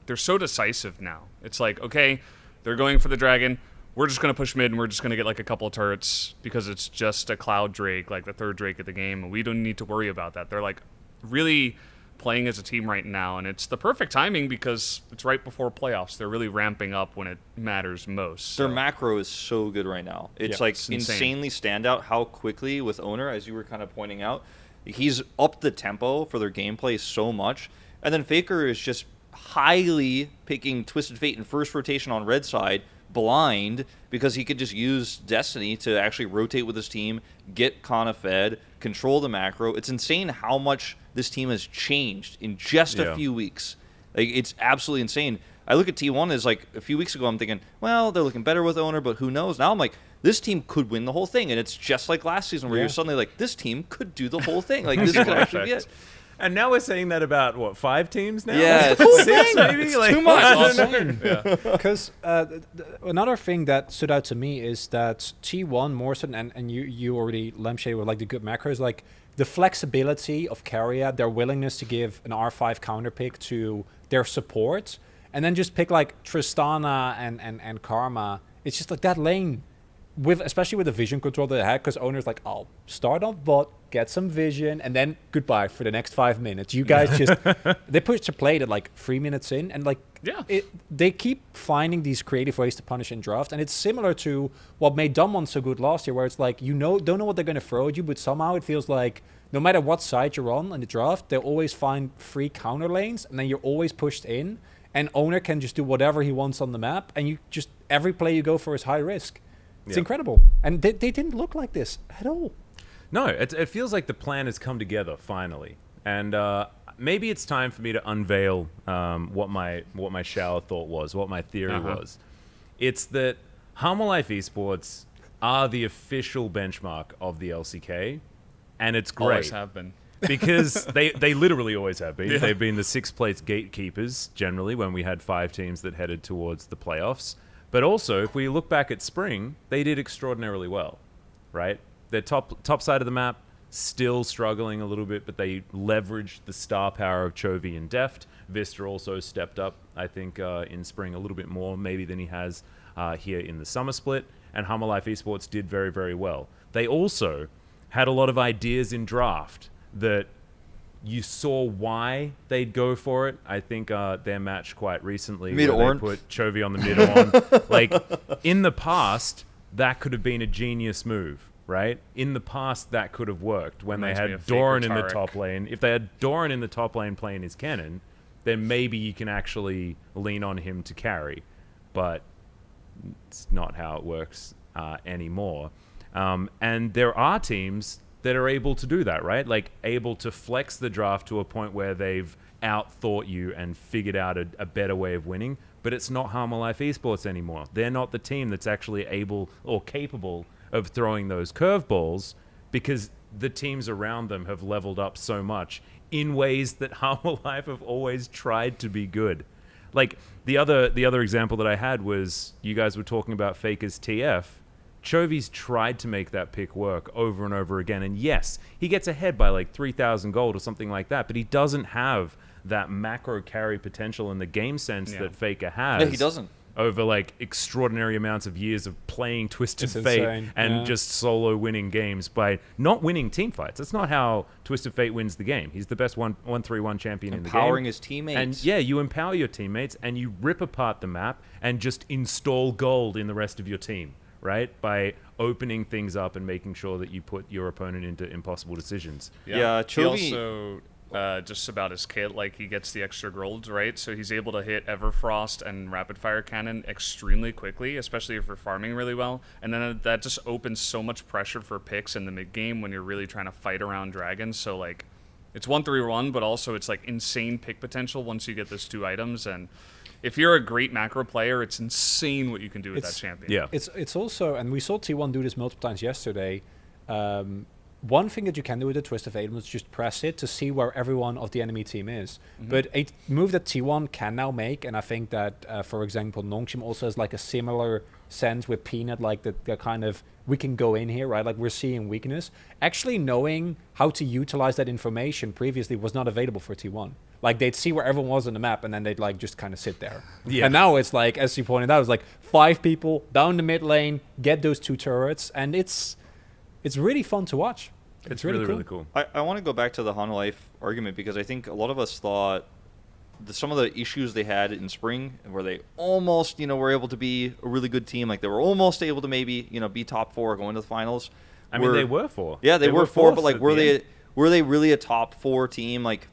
[SPEAKER 4] they're so decisive now. It's like, okay, they're going for the dragon. We're just going to push mid, and we're just going to get like a couple of turrets because it's just a Cloud Drake, like the third Drake of the game, and we don't need to worry about that. They're like really playing as a team right now, and it's the perfect timing because it's right before playoffs. They're really ramping up when it matters most.
[SPEAKER 3] Their macro is so good right now. It's like
[SPEAKER 4] it's
[SPEAKER 3] insanely standout how quickly with Owner, as you were kind of pointing out, he's upped the tempo for their gameplay so much. And then Faker is just highly picking Twisted Fate in first rotation on red side, blind, because he could just use Destiny to actually rotate with his team, get Kana fed, control the macro. It's insane how much this team has changed in just a few weeks. Like, it's absolutely insane. I look at T1 as like a few weeks ago, I'm thinking, well, they're looking better with Owner, but who knows? Now I'm like, this team could win the whole thing. And it's just like last season where you're suddenly like, this team could do the whole thing. Like, this could actually be it.
[SPEAKER 1] And now we're saying that about, what, 5 teams now?
[SPEAKER 3] Yeah,
[SPEAKER 1] it's 6 maybe?
[SPEAKER 3] It's
[SPEAKER 1] like,
[SPEAKER 3] too much.
[SPEAKER 4] Awesome.
[SPEAKER 2] Because another thing that stood out to me is that T1 more so, and you already lampshaded with like the good macros, like the flexibility of Keria, their willingness to give an R5 counter pick to their support, and then just pick like Tristana and Karma. It's just like that lane, especially with the vision control that they had, because Owner's like, I'll start off bot, get some vision, and then goodbye for the next 5 minutes. You guys just they push to play it at like 3 minutes in, and like they keep finding these creative ways to punish in draft, and it's similar to what made Damwon so good last year, where it's like don't know what they're going to throw at you, but somehow it feels like no matter what side you're on in the draft, they always find free counter lanes, and then you're always pushed in, and Owner can just do whatever he wants on the map, and you just every play you go for is high risk. It's incredible, and they didn't look like this at all.
[SPEAKER 1] No, it feels like the plan has come together finally, and maybe it's time for me to unveil what my shower thought was, what my theory was. It's that Harma Life Esports are the official benchmark of the LCK, and it's great.
[SPEAKER 4] Always have been.
[SPEAKER 1] Because they literally always have been. Yeah. They've been the 6th place gatekeepers generally when we had 5 teams that headed towards the playoffs. But also, if we look back at Spring, they did extraordinarily well, right? Their top side of the map, still struggling a little bit, but they leveraged the star power of Chovy and Deft. Vista also stepped up, I think, in Spring a little bit more maybe than he has here in the summer split. and Hummer Life Esports did very, very well. They also had a lot of ideas in draft that you saw why they'd go for it. I think their match quite recently, where
[SPEAKER 3] Mid-orn.
[SPEAKER 1] they put Chovy on the mid-orn. Like, in the past, that could have been a genius move, right? In the past, that could have worked when
[SPEAKER 4] Reminds
[SPEAKER 1] they
[SPEAKER 4] me
[SPEAKER 1] had
[SPEAKER 4] of Faker
[SPEAKER 1] Doran in the
[SPEAKER 4] Tarek.
[SPEAKER 1] top lane. If they had Doran in the top lane playing his cannon, then maybe you can actually lean on him to carry. But it's not how it works anymore. And there are teams that are able to do that, right? Like, able to flex the draft to a point where they've outthought you and figured out a better way of winning. But it's not Harmer Life Esports anymore. They're not the team that's actually able or capable of throwing those curveballs, because the teams around them have leveled up so much in ways that Harmer Life have always tried to be good. Like, the other example that I had was, you guys were talking about Faker's TF. Chovy's tried to make that pick work over and over again, and yes, he gets ahead by like 3,000 gold or something like that, but he doesn't have that macro carry potential in the game sense that Faker has.
[SPEAKER 3] Yeah, he doesn't.
[SPEAKER 1] Over like extraordinary amounts of years of playing Twisted
[SPEAKER 2] It's
[SPEAKER 1] Fate
[SPEAKER 2] insane,
[SPEAKER 1] and
[SPEAKER 2] yeah.
[SPEAKER 1] just solo winning games by not winning team fights. That's not how Twisted Fate wins the game. He's the best 1-3-1 champion in the game.
[SPEAKER 3] Empowering his teammates.
[SPEAKER 1] And yeah, you empower your teammates and you rip apart the map and just install gold in the rest of your team, right? By opening things up and making sure that you put your opponent into impossible decisions.
[SPEAKER 3] Yeah,
[SPEAKER 4] He
[SPEAKER 3] Chovy-
[SPEAKER 4] also just about his kit, like, he gets the extra golds, right? So he's able to hit Everfrost and Rapid Fire Cannon extremely quickly, especially if you're farming really well. And then that just opens so much pressure for picks in the mid game when you're really trying to fight around dragons. So like, it's 1-3-1, but also it's like insane pick potential once you get those two items. And if you're a great macro player, it's insane what you can do with that champion.
[SPEAKER 1] Yeah.
[SPEAKER 2] It's also, and we saw T1 do this multiple times yesterday. One thing that you can do with the Twist of Fate is just press it to see where everyone of the enemy team is. But a move that T1 can now make, and I think that, for example, Nongshim also has like a similar sense with Peanut, like the kind of, we can go in here, right? Like, we're seeing weakness. Actually knowing how to utilize that information previously was not available for T1. Like, they'd see where everyone was on the map, and then they'd like just kind of sit there.
[SPEAKER 1] Yeah.
[SPEAKER 2] And now it's like, as you pointed out, it's like 5 people down the mid lane, get those 2 turrets, and it's really fun to watch.
[SPEAKER 1] It's really, really cool.
[SPEAKER 3] I want to go back to the Hana Life argument, because I think a lot of us thought some of the issues they had in spring, where they almost, were able to be a really good team, like they were almost able to maybe, be top 4 going to the finals.
[SPEAKER 1] I mean, they were 4.
[SPEAKER 3] Yeah, they were 4, but like,
[SPEAKER 1] at
[SPEAKER 3] were
[SPEAKER 1] the end.
[SPEAKER 3] they really a top 4 team? Like,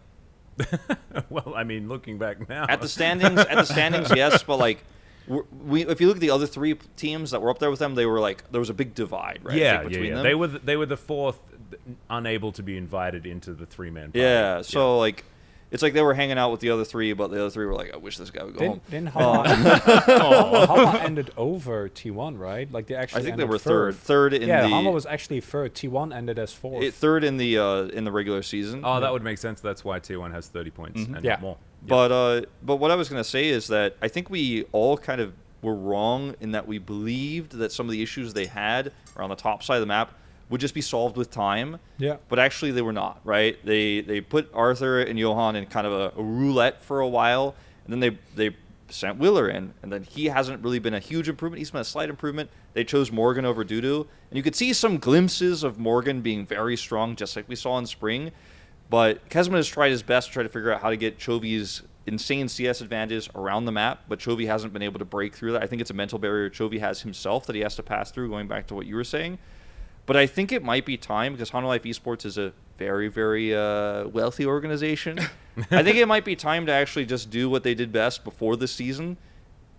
[SPEAKER 1] Well, I mean, looking back now.
[SPEAKER 3] at the standings, yes, but like, if you look at the other 3 teams that were up there with them, they were like, there was a big divide, right?
[SPEAKER 1] Yeah,
[SPEAKER 3] between them.
[SPEAKER 1] They were the 4th, unable to be invited into the 3-man party.
[SPEAKER 3] Yeah, so like, it's like they were hanging out with the other 3, but the other 3 were like, I wish this guy would go home.
[SPEAKER 2] Didn't Hama ended over T1, right? Like, they actually
[SPEAKER 3] I think they
[SPEAKER 2] ended
[SPEAKER 3] were third in
[SPEAKER 2] yeah,
[SPEAKER 3] the
[SPEAKER 2] Hama was actually third. T1 ended as 4th.
[SPEAKER 3] third in the regular season.
[SPEAKER 1] Oh, that would make sense. That's why T1 has 30 points and
[SPEAKER 2] Yeah.
[SPEAKER 1] not more. Yeah.
[SPEAKER 3] But what I was going to say is that I think we all kind of were wrong in that we believed that some of the issues they had around the top side of the map would just be solved with time.
[SPEAKER 2] Yeah.
[SPEAKER 3] But actually they were not, right? They put Arthur and Johan in kind of a roulette for a while, and then they sent Willer in, and then he hasn't really been a huge improvement. He's been a slight improvement. They chose Morgan over Dudu, and you could see some glimpses of Morgan being very strong, just like we saw in spring. But Kesman has tried his best to try to figure out how to get Chovy's insane CS advantage around the map, but Chovy hasn't been able to break through that. I think it's a mental barrier Chovy has himself that he has to pass through, going back to what you were saying. But I think it might be time, because Hana Life Esports is a very, very wealthy organization. I think it might be time to actually just do what they did best before this season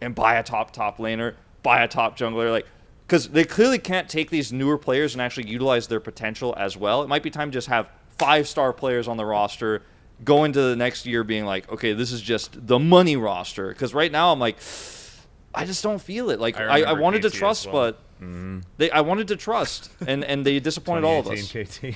[SPEAKER 3] and buy a top laner, buy a top jungler, like, because they clearly can't take these newer players and actually utilize their potential as well. It might be time to just have 5-star players on the roster, go into the next year being like, okay, this is just the money roster. Because right now I'm like, I just don't feel it. Like, I wanted to
[SPEAKER 4] KT as
[SPEAKER 3] trust,
[SPEAKER 4] well.
[SPEAKER 3] but I wanted to trust, and they disappointed all of us.
[SPEAKER 1] 2018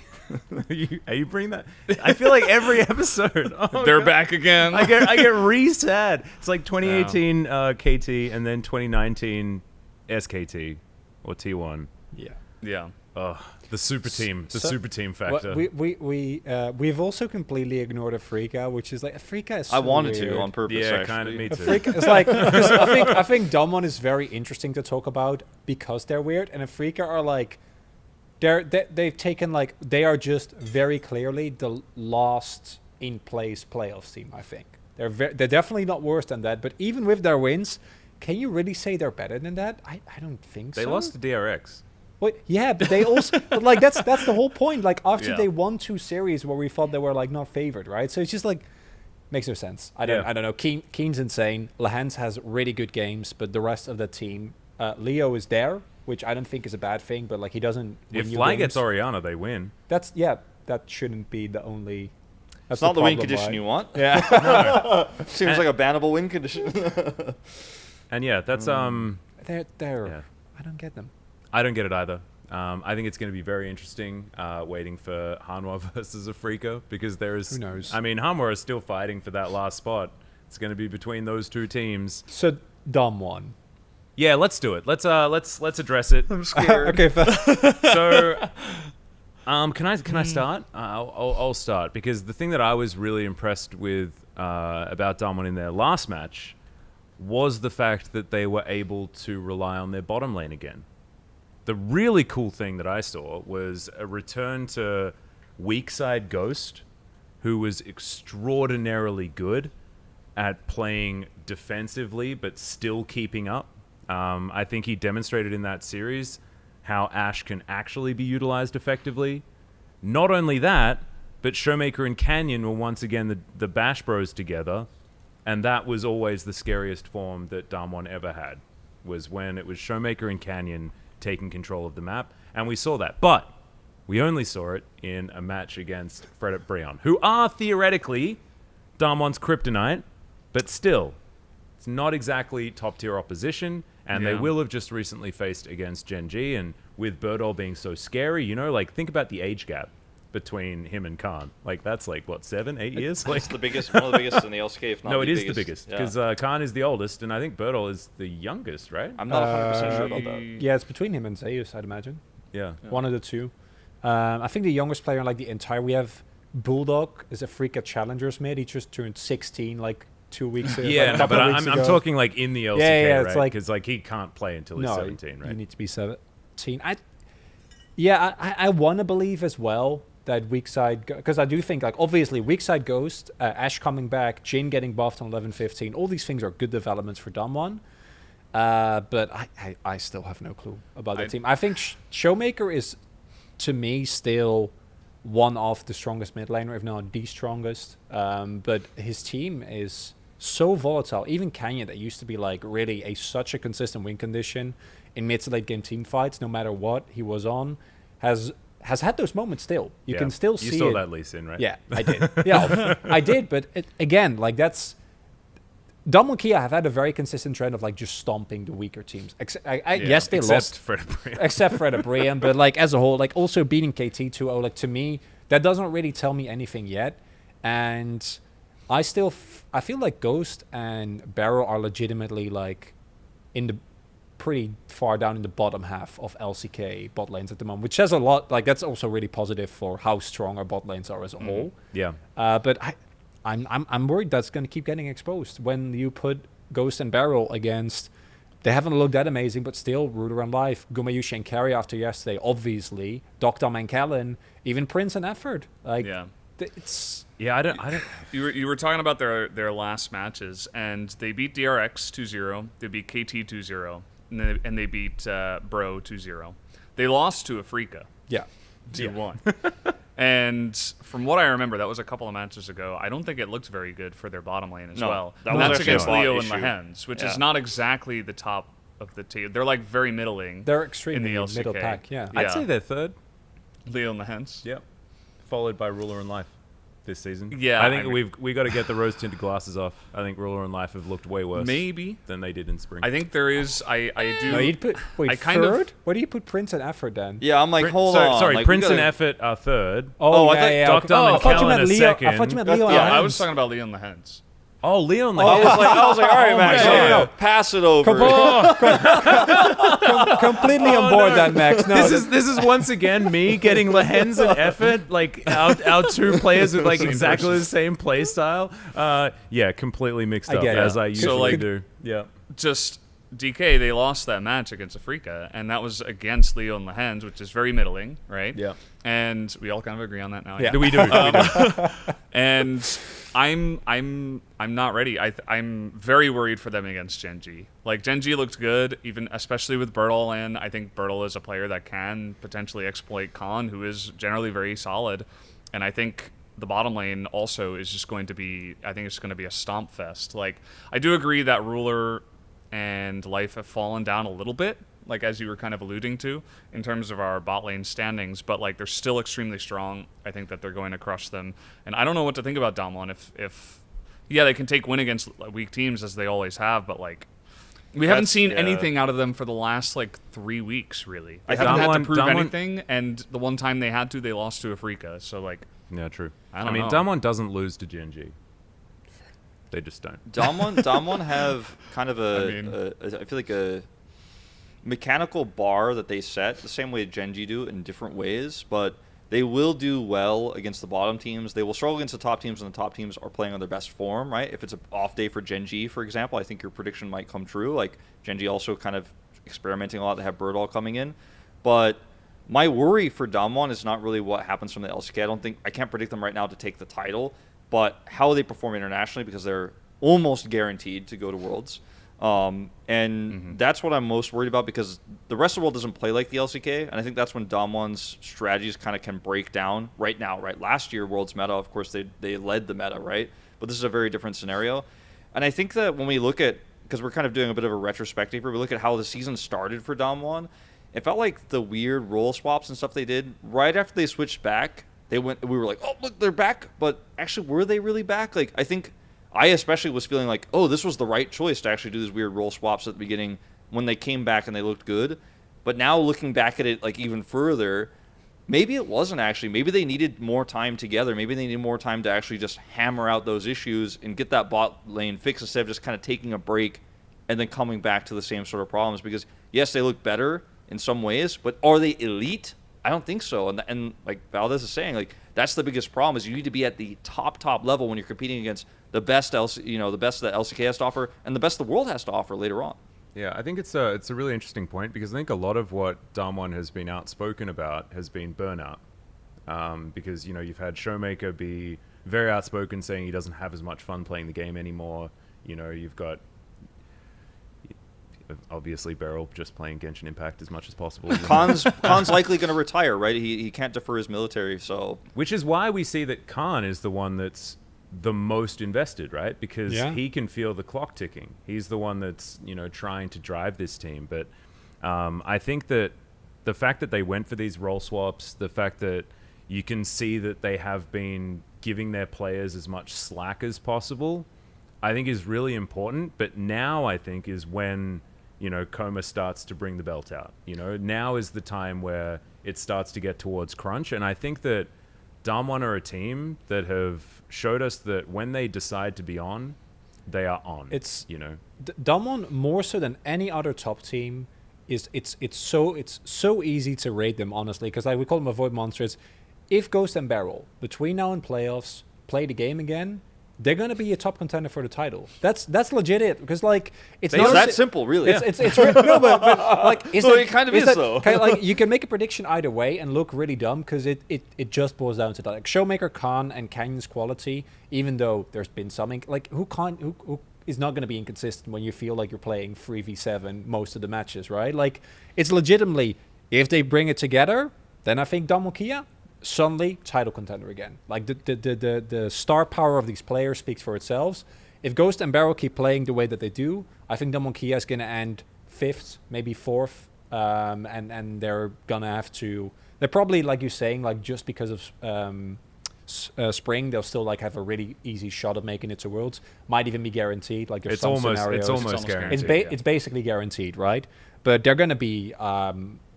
[SPEAKER 1] KT. Are you bringing that? I feel like every episode. Oh,
[SPEAKER 4] They're
[SPEAKER 1] God.
[SPEAKER 4] back again.
[SPEAKER 1] I get re-sad. It's like 2018 KT and then 2019 SKT or T1.
[SPEAKER 2] Yeah.
[SPEAKER 4] Yeah.
[SPEAKER 1] The super team
[SPEAKER 2] Well,
[SPEAKER 1] factor.
[SPEAKER 2] we've also completely ignored Afrika, which is like Afrika is. So
[SPEAKER 3] I wanted
[SPEAKER 2] weird.
[SPEAKER 3] to on purpose.
[SPEAKER 1] Yeah,
[SPEAKER 3] actually.
[SPEAKER 1] kind of. Me too.
[SPEAKER 2] Afrika, it's like 'cause I think Damwon is very interesting to talk about because they're weird, and Afrika are like they've taken like they are just very clearly the last in place playoffs team. I think they're definitely not worse than that, but even with their wins, can you really say they're better than that? I don't think
[SPEAKER 1] They
[SPEAKER 2] so.
[SPEAKER 1] lost to DRX.
[SPEAKER 2] Well, yeah, but they also but like that's the whole point. Like after
[SPEAKER 4] Yeah.
[SPEAKER 2] they won 2 series where we thought they were like not favored, right? So it's just like makes no sense. I don't know. Keen's insane. Lahans has really good games, but the rest of the team, Leo is there, which I don't think is a bad thing. But like he doesn't.
[SPEAKER 1] If
[SPEAKER 2] win you
[SPEAKER 1] Fly
[SPEAKER 2] games.
[SPEAKER 1] gets Oriana, they win.
[SPEAKER 2] That shouldn't be the only. That's
[SPEAKER 3] It's not the win
[SPEAKER 2] problem,
[SPEAKER 3] condition
[SPEAKER 2] right?
[SPEAKER 3] you want.
[SPEAKER 2] Yeah,
[SPEAKER 3] Seems like a bannable win condition.
[SPEAKER 1] And yeah, that's
[SPEAKER 2] they're.
[SPEAKER 1] Yeah.
[SPEAKER 2] I don't get them.
[SPEAKER 1] I don't get it either. I think it's going to be very interesting waiting for Hanwha versus Afrika because there is.
[SPEAKER 2] Who knows?
[SPEAKER 1] I mean, Hanwha is still fighting for that last spot. It's going to be between those two teams.
[SPEAKER 2] So dumb one.
[SPEAKER 1] Yeah, let's do it. Let's address it.
[SPEAKER 3] I'm scared.
[SPEAKER 2] Okay,
[SPEAKER 1] So, can I start? I'll start because the thing that I was really impressed with about Damwon in their last match was the fact that they were able to rely on their bottom lane again. The really cool thing that I saw was a return to weak side Ghost, who was extraordinarily good at playing defensively but still keeping up. I think he demonstrated in that series how Ashe can actually be utilized effectively. Not only that, but Showmaker and Canyon were once again the Bash Bros together, and that was always the scariest form that Damwon ever had, was when it was Showmaker and Canyon taking control of the map, and we saw that. But we only saw it in a match against Fred at Breon, who are theoretically Damwon's kryptonite, but still, it's not exactly top-tier opposition, and they
[SPEAKER 4] Yeah.
[SPEAKER 1] will have just recently faced against Gen.G, and with Burdol being so scary, you know, like, think about the age gap between him and Khan. Like, that's like, what, 7, 8 years? Like,
[SPEAKER 3] It's the biggest, one of the biggest in the LCK, if not
[SPEAKER 1] no,
[SPEAKER 3] the
[SPEAKER 1] it is
[SPEAKER 3] biggest.
[SPEAKER 1] the biggest,
[SPEAKER 3] Yeah.
[SPEAKER 1] because Khan is the oldest, and I think Burdol is the youngest, right?
[SPEAKER 3] I'm not 100% sure about that.
[SPEAKER 2] Yeah, it's between him and Zeus, I'd imagine.
[SPEAKER 1] Yeah.
[SPEAKER 2] One of the two. I think the youngest player in like the entire we have Bulldog is a freak at Challengers mid. He just turned 16 like 2 weeks ago.
[SPEAKER 1] Yeah,
[SPEAKER 2] like, a
[SPEAKER 1] no,
[SPEAKER 2] couple
[SPEAKER 1] but
[SPEAKER 2] of weeks
[SPEAKER 1] I'm
[SPEAKER 2] ago.
[SPEAKER 1] talking like in the LCK,
[SPEAKER 2] yeah, it's
[SPEAKER 1] right?
[SPEAKER 2] like-
[SPEAKER 1] Because like he can't play until he's 17,
[SPEAKER 2] You
[SPEAKER 1] right?
[SPEAKER 2] need to be 17. I want to believe as well that weak side, because I do think like obviously weak side Ghost, Ashe coming back, Jin getting buffed on 11-15, all these things are good developments for Damwon. But I still have no clue about the team. I think Showmaker is, to me, still one of the strongest mid laner, if not the strongest. But his team is so volatile. Even Canyon, that used to be like really such a consistent win condition in mid to late game team fights, no matter what he was on, has had those moments still. You can still see
[SPEAKER 1] You saw
[SPEAKER 2] it.
[SPEAKER 1] that Lee Sin, right?
[SPEAKER 2] Yeah, I did. Yeah, I did. But again, like that's Damwon Kia have had a very consistent trend of like just stomping the weaker teams. Yes, they
[SPEAKER 1] Except
[SPEAKER 2] lost,
[SPEAKER 1] Fred Brian.
[SPEAKER 2] except Fred Brian, but like as a whole, like also beating KT 2-0. Like to me, that doesn't really tell me anything yet. And I still, I feel like Ghost and Barrow are legitimately like in the pretty far down in the bottom half of LCK bot lanes at the moment, which says a lot. Like that's also really positive for how strong our bot lanes are as a whole.
[SPEAKER 1] Yeah.
[SPEAKER 2] But I'm worried that's going to keep getting exposed when you put Ghost and Barrel against. They haven't looked that amazing, but still, Ruler and Life, Gumayushi and Keria after yesterday, obviously, Dr. Mankellen, even Prince and Effort. Like,
[SPEAKER 4] Yeah.
[SPEAKER 2] It's
[SPEAKER 1] Yeah, I don't.
[SPEAKER 4] You were talking about their last matches, and they beat DRX 2-0, they beat KT 2-0, and they beat Bro 2-0. They lost to Afrika
[SPEAKER 2] yeah.
[SPEAKER 4] 2-1. And from what I remember, that was a couple of matches ago. I don't think it looked very good for their bottom lane as
[SPEAKER 3] No,
[SPEAKER 4] well.
[SPEAKER 3] that
[SPEAKER 4] And
[SPEAKER 3] was
[SPEAKER 4] that's
[SPEAKER 3] actually a
[SPEAKER 4] against
[SPEAKER 3] bot
[SPEAKER 4] Leo and
[SPEAKER 3] issue.
[SPEAKER 4] Lahens, which
[SPEAKER 3] Yeah.
[SPEAKER 4] is not exactly the top of the team. They're like very middling.
[SPEAKER 2] They're
[SPEAKER 4] in
[SPEAKER 2] extremely
[SPEAKER 4] the LCK.
[SPEAKER 2] middle pack, yeah.
[SPEAKER 1] I'd say they're third.
[SPEAKER 4] Leo and Lahens.
[SPEAKER 1] Yep. Followed by Ruler and Life this season.
[SPEAKER 4] Yeah,
[SPEAKER 1] I think
[SPEAKER 4] I mean-
[SPEAKER 1] we got to get the rose tinted glasses off. I think Ruler and Life have looked way worse
[SPEAKER 4] Maybe.
[SPEAKER 1] than they did in spring.
[SPEAKER 4] I think there is. I do.
[SPEAKER 2] No, you'd put, wait,
[SPEAKER 4] I kind of-
[SPEAKER 2] third? Where do you put Prince and Effort then?
[SPEAKER 3] Yeah, I'm like, hold
[SPEAKER 1] sorry,
[SPEAKER 3] on.
[SPEAKER 1] sorry,
[SPEAKER 3] like, we
[SPEAKER 1] Prince and
[SPEAKER 3] gotta-
[SPEAKER 1] Effort are third.
[SPEAKER 3] Oh, I thought
[SPEAKER 2] yeah.
[SPEAKER 1] Dr.
[SPEAKER 2] I thought you
[SPEAKER 1] Mankellen
[SPEAKER 2] meant
[SPEAKER 1] is
[SPEAKER 2] Leo. I
[SPEAKER 1] second.
[SPEAKER 2] thought you meant
[SPEAKER 3] That's-
[SPEAKER 2] Leo.
[SPEAKER 3] yeah,
[SPEAKER 2] and
[SPEAKER 4] I was
[SPEAKER 2] Hans.
[SPEAKER 4] talking about Leo and Lahens.
[SPEAKER 1] Oh, Leon.
[SPEAKER 3] I was like, all right, Max,
[SPEAKER 1] man.
[SPEAKER 3] pass it over.
[SPEAKER 2] Completely on board that, Max. No,
[SPEAKER 1] This is once again me getting Lehens and effort, like our two players with like exactly the same play style. Yeah, completely mixed
[SPEAKER 2] I
[SPEAKER 1] up
[SPEAKER 2] get it.
[SPEAKER 1] as I usually
[SPEAKER 4] like,
[SPEAKER 1] do. Yeah.
[SPEAKER 4] Just DK, they lost that match against Afrika, and that was against Leo and Lehens, which is very middling, right?
[SPEAKER 1] Yeah.
[SPEAKER 4] And we all kind of agree on that now.
[SPEAKER 2] Yeah.
[SPEAKER 1] We do.
[SPEAKER 4] And I'm not ready. I'm very worried for them against Gen.G. Like Gen.G looked good, even especially with Burdol, and I think Burdol is a player that can potentially exploit Khan, who is generally very solid. And I think the bottom lane also is just going to be, I think it's going to be a stomp fest. Like I do agree that Ruler and Life have fallen down a little bit, like as you were kind of alluding to, in terms of our bot lane standings, but like they're still extremely strong. I think that they're going to crush them, and I don't know what to think about Damwon. If yeah, they can take win against weak teams as they always have, but like we haven't seen anything out of them for the last like 3 weeks, really. They haven't had to prove anything, and the one time they had to, they lost to Afrika. So like,
[SPEAKER 1] Yeah, true.
[SPEAKER 4] I
[SPEAKER 1] mean,
[SPEAKER 4] know.
[SPEAKER 1] Damwon doesn't lose to Gen.G. They just don't.
[SPEAKER 3] Damwon have kind of I feel like a mechanical bar that they set the same way Gen.G do in different ways, but they will do well against the bottom teams. They will struggle against the top teams when the top teams are playing on their best form, right? If it's an off day for Gen.G, for example, I think your prediction might come true. Like Gen.G also kind of experimenting a lot. They have Burdol coming in, but my worry for Damwon is not really what happens from the LCK. I can't predict them right now to take the title, but how they perform internationally, because they're almost guaranteed to go to Worlds. That's what I'm most worried about, because the rest of the world doesn't play like the LCK, and I think that's when Damwon's strategies kind of can break down right now, right? Last year, Worlds meta, of course, they led the meta, right? But this is a very different scenario. And I think that when we look at, because we're kind of doing a bit of a retrospective here, we look at how the season started for Damwon, it felt like the weird role swaps and stuff they did, right after they switched back, we were like, oh, look, they're back. But actually, were they really back? Like, I think I especially was feeling like, oh, this was the right choice to actually do these weird role swaps at the beginning when they came back and they looked good. But now looking back at it like even further, maybe it wasn't actually. Maybe they needed more time together. Maybe they needed more time to actually just hammer out those issues and get that bot lane fixed instead of just kind of taking a break and then coming back to the same sort of problems. Because, yes, they look better in some ways, but are they elite? I don't think so. And like Valdes is saying, like that's the biggest problem, is you need to be at the top level when you're competing against the best the best that LCK has to offer and the best the world has to offer later on.
[SPEAKER 1] Yeah, I think it's a really interesting point, because I think a lot of what Damwon has been outspoken about has been burnout. Because, you've had Showmaker be very outspoken saying he doesn't have as much fun playing the game anymore. You've got obviously Beryl just playing Genshin Impact as much as possible.
[SPEAKER 3] Khan's likely going to retire, right? He can't defer his military, so.
[SPEAKER 1] Which is why we see that Khan is the one that's the most invested, right? Because he can feel the clock ticking. He's the one that's, trying to drive this team. But I think that the fact that they went for these role swaps, the fact that you can see that they have been giving their players as much slack as possible, I think is really important. But now I think is when, Coma starts to bring the belt out. Now is the time where it starts to get towards crunch. And I think that Damwon are a team that have showed us that when they decide to be on, they are on.
[SPEAKER 2] Damwon, more so than any other top team, it's so easy to rate them, honestly, because we call them avoid monsters. If Ghost and Beryl between now and playoffs play the game again, they're gonna be a top contender for the title. That's legit it, because like it's not
[SPEAKER 3] that simple, really.
[SPEAKER 2] It's no, but like
[SPEAKER 3] it kind of is though.
[SPEAKER 2] Kind of like you can make a prediction either way and look really dumb, because it just boils down to that. Like Showmaker, Khan, and Canyon's quality. Even though there's been something like who is not going to be inconsistent when you feel like you're playing 3v7 most of the matches, right? Like it's legitimately, if they bring it together, then I think Damwon Kia suddenly title contender again. Like the star power of these players speaks for itself. If Ghost and Beryl keep playing the way that they do, I think Damwon Kia is going to end 5th, maybe 4th, and they're gonna have to. They're probably, like you're saying, like just because of spring, they'll still like have a really easy shot of making it to Worlds. Might even be guaranteed. Like there's some scenarios.
[SPEAKER 1] It's almost guaranteed.
[SPEAKER 2] It's basically guaranteed, right? But they're gonna be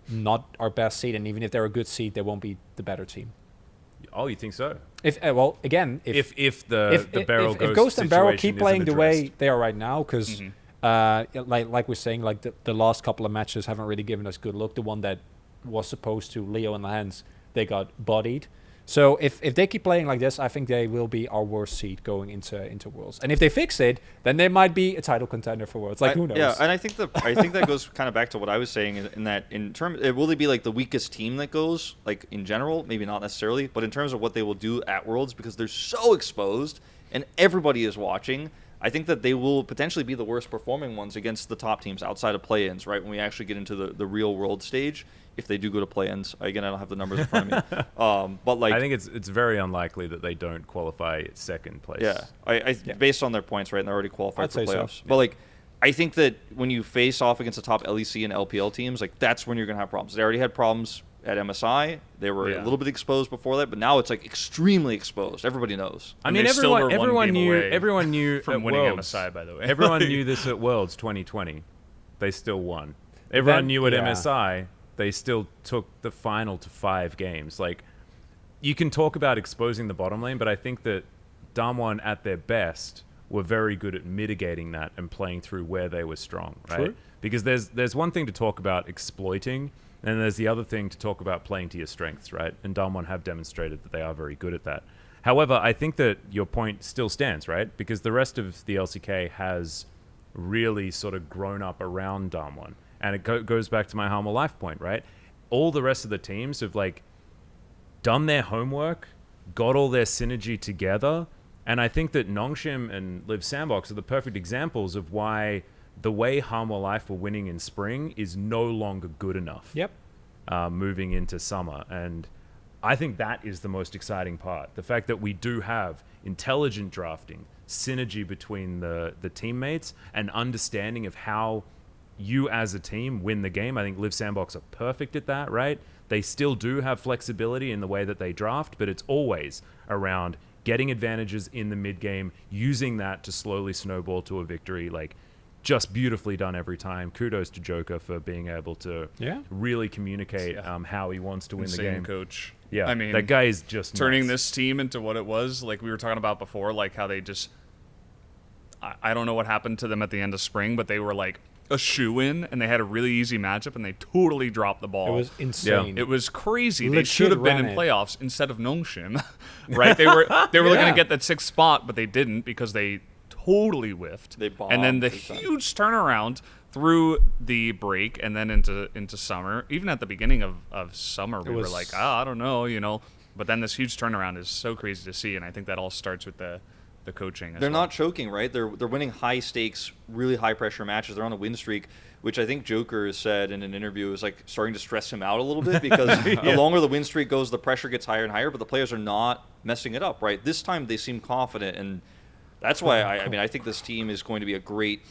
[SPEAKER 2] not our best seed, and even if they're a good seed, they won't be the better team.
[SPEAKER 1] Oh, you think so?
[SPEAKER 2] If well, again,
[SPEAKER 1] If the barrel
[SPEAKER 2] if Ghost and Barrel keep
[SPEAKER 1] situation
[SPEAKER 2] playing
[SPEAKER 1] isn't
[SPEAKER 2] the way
[SPEAKER 1] addressed.
[SPEAKER 2] they are right now, because like we're saying, like the last couple of matches haven't really given us good look. The one that was supposed to Leo in the hands, they got bodied. So if they keep playing like this, I think they will be our worst seed going into Worlds. And if they fix it, then they might be a title contender for Worlds. Like who knows?
[SPEAKER 3] Yeah, and I think that goes kind of back to what I was saying in that will they be like the weakest team that goes like in general? Maybe not necessarily, but in terms of what they will do at Worlds, because they're so exposed and everybody is watching. I think that they will potentially be the worst performing ones against the top teams outside of play-ins, right? When we actually get into the real world stage, if they do go to play-ins. Again, I don't have the numbers in front of me. But like,
[SPEAKER 1] I think it's very unlikely that they don't qualify second place.
[SPEAKER 3] Yeah, based on their points, right, and they're already qualified
[SPEAKER 2] I'd
[SPEAKER 3] for
[SPEAKER 2] say so.
[SPEAKER 3] playoffs. But like, I think that when you face off against the top LEC and LPL teams, like that's when you're gonna have problems. They already had problems at MSI. They were a little bit exposed before that, but now it's like extremely exposed. Everybody knows.
[SPEAKER 1] I
[SPEAKER 4] And
[SPEAKER 1] mean,
[SPEAKER 4] they still were one
[SPEAKER 1] everyone
[SPEAKER 4] game
[SPEAKER 1] knew
[SPEAKER 4] away
[SPEAKER 1] everyone knew
[SPEAKER 4] from
[SPEAKER 1] at
[SPEAKER 4] winning
[SPEAKER 1] Worlds.
[SPEAKER 4] MSI, by the way.
[SPEAKER 1] Everyone knew this at Worlds 2020. They still won. Everyone knew at MSI. They still took the final to 5 games. Like, you can talk about exposing the bottom lane, but I think that Damwon at their best were very good at mitigating that and playing through where they were strong, right?
[SPEAKER 2] True.
[SPEAKER 1] Because there's one thing to talk about exploiting, and there's the other thing to talk about playing to your strengths, right? And Damwon have demonstrated that they are very good at that. However, I think that your point still stands, right? Because the rest of the LCK has really sort of grown up around Damwon. And it goes back to my Harmor Life point, right? All the rest of the teams have like done their homework, got all their synergy together, and I think that Nongshim and Live Sandbox are the perfect examples of why the way Harmor Life were winning in spring is no longer good enough.
[SPEAKER 2] Yep.
[SPEAKER 1] Moving into summer, and I think that is the most exciting part. The fact that we do have intelligent drafting, synergy between the teammates, and understanding of how you as a team win the game. I think Live Sandbox are perfect at that, right? They still do have flexibility in the way that they draft, but it's always around getting advantages in the mid game, using that to slowly snowball to a victory. Like, just beautifully done every time. Kudos to Joker for being able to really communicate how he wants to win the game.
[SPEAKER 4] Coach.
[SPEAKER 1] Yeah,
[SPEAKER 4] I mean,
[SPEAKER 1] that guy is just
[SPEAKER 4] turning
[SPEAKER 1] nuts.
[SPEAKER 4] this team into what it was. Like we were talking about before, like how they just, I don't know what happened to them at the end of spring, but they were like a shoe-in, and they had a really easy matchup, and they totally dropped the ball.
[SPEAKER 2] It was insane.
[SPEAKER 4] It was crazy. They
[SPEAKER 2] Legit
[SPEAKER 4] should have been in
[SPEAKER 2] ran it.
[SPEAKER 4] playoffs instead of Nongshim, right? They were looking to get that 6th spot, but they didn't because they totally whiffed.
[SPEAKER 3] They bombed
[SPEAKER 4] and then the
[SPEAKER 3] big time.
[SPEAKER 4] huge turnaround through the break and then into summer. Even at the beginning of summer, we were
[SPEAKER 2] was-
[SPEAKER 4] like, I don't know, you know. But then this huge turnaround is so crazy to see, and I think that all starts with the coaching.
[SPEAKER 3] They're not choking, right? They're winning high stakes, really high pressure matches. They're on a win streak, which I think Joker said in an interview is like starting to stress him out a little bit because the longer the win streak goes, the pressure gets higher and higher, but the players are not messing it up, right? This time they seem confident, and that's why I mean I think this team is going to be a great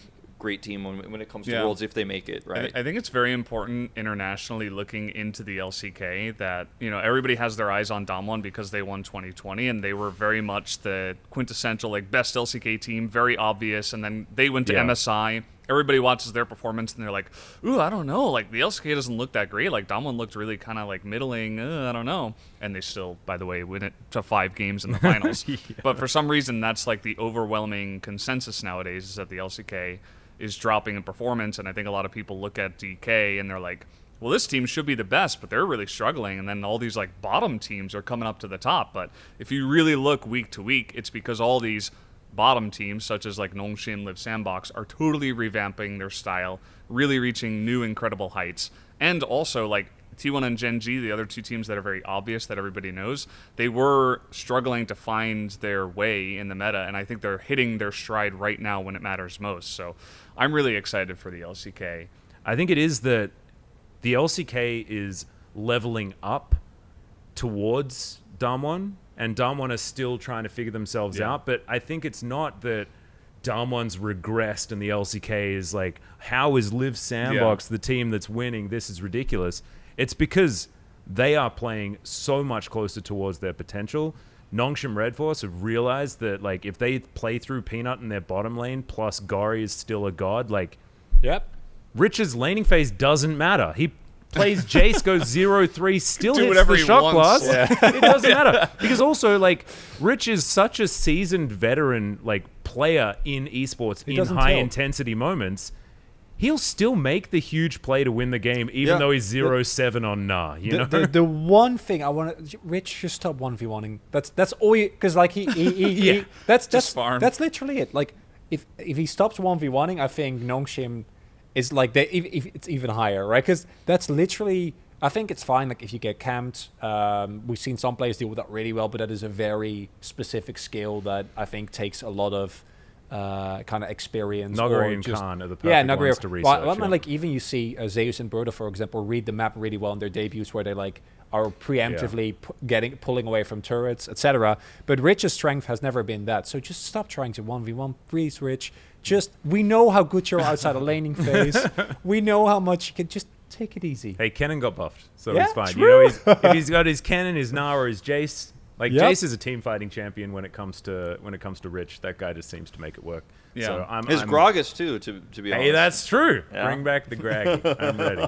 [SPEAKER 3] team when it comes to Worlds if they make it, right?
[SPEAKER 4] I think it's very important internationally looking into the LCK that, you know, everybody has their eyes on Damwon because they won 2020 and they were very much the quintessential like best LCK team, very obvious, and then they went to MSI. Everybody watches their performance and they're like, ooh, I don't know, like the LCK doesn't look that great, like Damwon looked really kind of like middling, I don't know, and they still, by the way, win it to 5 games in the finals. But for some reason that's like the overwhelming consensus nowadays is that the LCK is dropping in performance, and I think a lot of people look at DK and they're like, well, this team should be the best, but they're really struggling, and then all these like bottom teams are coming up to the top. But if you really look week to week, it's because all these bottom teams, such as like Nongshim, Live Sandbox, are totally revamping their style, really reaching new incredible heights. And also like T1 and Gen.G, the other 2 teams that are very obvious that everybody knows, they were struggling to find their way in the meta, and I think they're hitting their stride right now when it matters most. So I'm really excited for the LCK.
[SPEAKER 1] I think it is that the LCK is leveling up towards Damwon, and Damwon are still trying to figure themselves out. But I think it's not that Damwon's regressed and the LCK is like, how is Live Sandbox the team that's winning? This is ridiculous. It's because they are playing so much closer towards their potential. Nongshim Red Force have realized that like if they play through Peanut in their bottom lane plus Gori is still a god, like
[SPEAKER 2] Yep.
[SPEAKER 1] Rich's laning phase doesn't matter. He plays Jace, goes 0-3, still
[SPEAKER 4] Do
[SPEAKER 1] hits
[SPEAKER 4] whatever
[SPEAKER 1] the
[SPEAKER 4] he
[SPEAKER 1] shot
[SPEAKER 4] wants.
[SPEAKER 1] glass. It doesn't matter. Because also, like, Rich is such a seasoned veteran, like, player in esports in
[SPEAKER 2] doesn't
[SPEAKER 1] high
[SPEAKER 2] tell.
[SPEAKER 1] intensity moments. He'll still make the huge play to win the game, even though he's 0-7 on Nah. You know,
[SPEAKER 2] The one thing I want to Rich just stop 1v1ing. That's all because like he that's
[SPEAKER 4] farm.
[SPEAKER 2] that's literally it. Like if he stops 1v1ing, I think Nongshim is like if it's even higher, right? Because that's literally. I think it's fine. Like if you get camped, we've seen some players deal with that really well, but that is a very specific skill that I think takes a lot of kind of experience.
[SPEAKER 1] Nogari
[SPEAKER 2] or
[SPEAKER 1] and
[SPEAKER 2] just,
[SPEAKER 1] Khan are the
[SPEAKER 2] yeah,
[SPEAKER 1] perfect
[SPEAKER 2] Nogari.
[SPEAKER 1] ones to research.
[SPEAKER 2] Well, I mean,
[SPEAKER 1] yeah.
[SPEAKER 2] like even you see Zeus and Burdol, for example, read the map really well in their debuts, where they like are preemptively pulling away from turrets, etc. But Rich's strength has never been that. So just stop trying to 1v1, please, Rich. Just we know how good you're outside of laning phase. We know how much you can just. Take it easy.
[SPEAKER 1] Hey, Kennen got buffed, so
[SPEAKER 2] Yeah,
[SPEAKER 1] he's fine.
[SPEAKER 2] true.
[SPEAKER 1] You know, if he's got his Kennen, his Na, or his Jace, like
[SPEAKER 2] Yep.
[SPEAKER 1] Jace is a team fighting champion when it comes to Rich. That guy just seems to make it work.
[SPEAKER 4] Yeah.
[SPEAKER 1] So
[SPEAKER 3] His
[SPEAKER 1] I'm
[SPEAKER 3] Gragas too, to be honest.
[SPEAKER 1] Hey, that's true.
[SPEAKER 3] Yeah.
[SPEAKER 1] Bring back the Greg. I'm ready.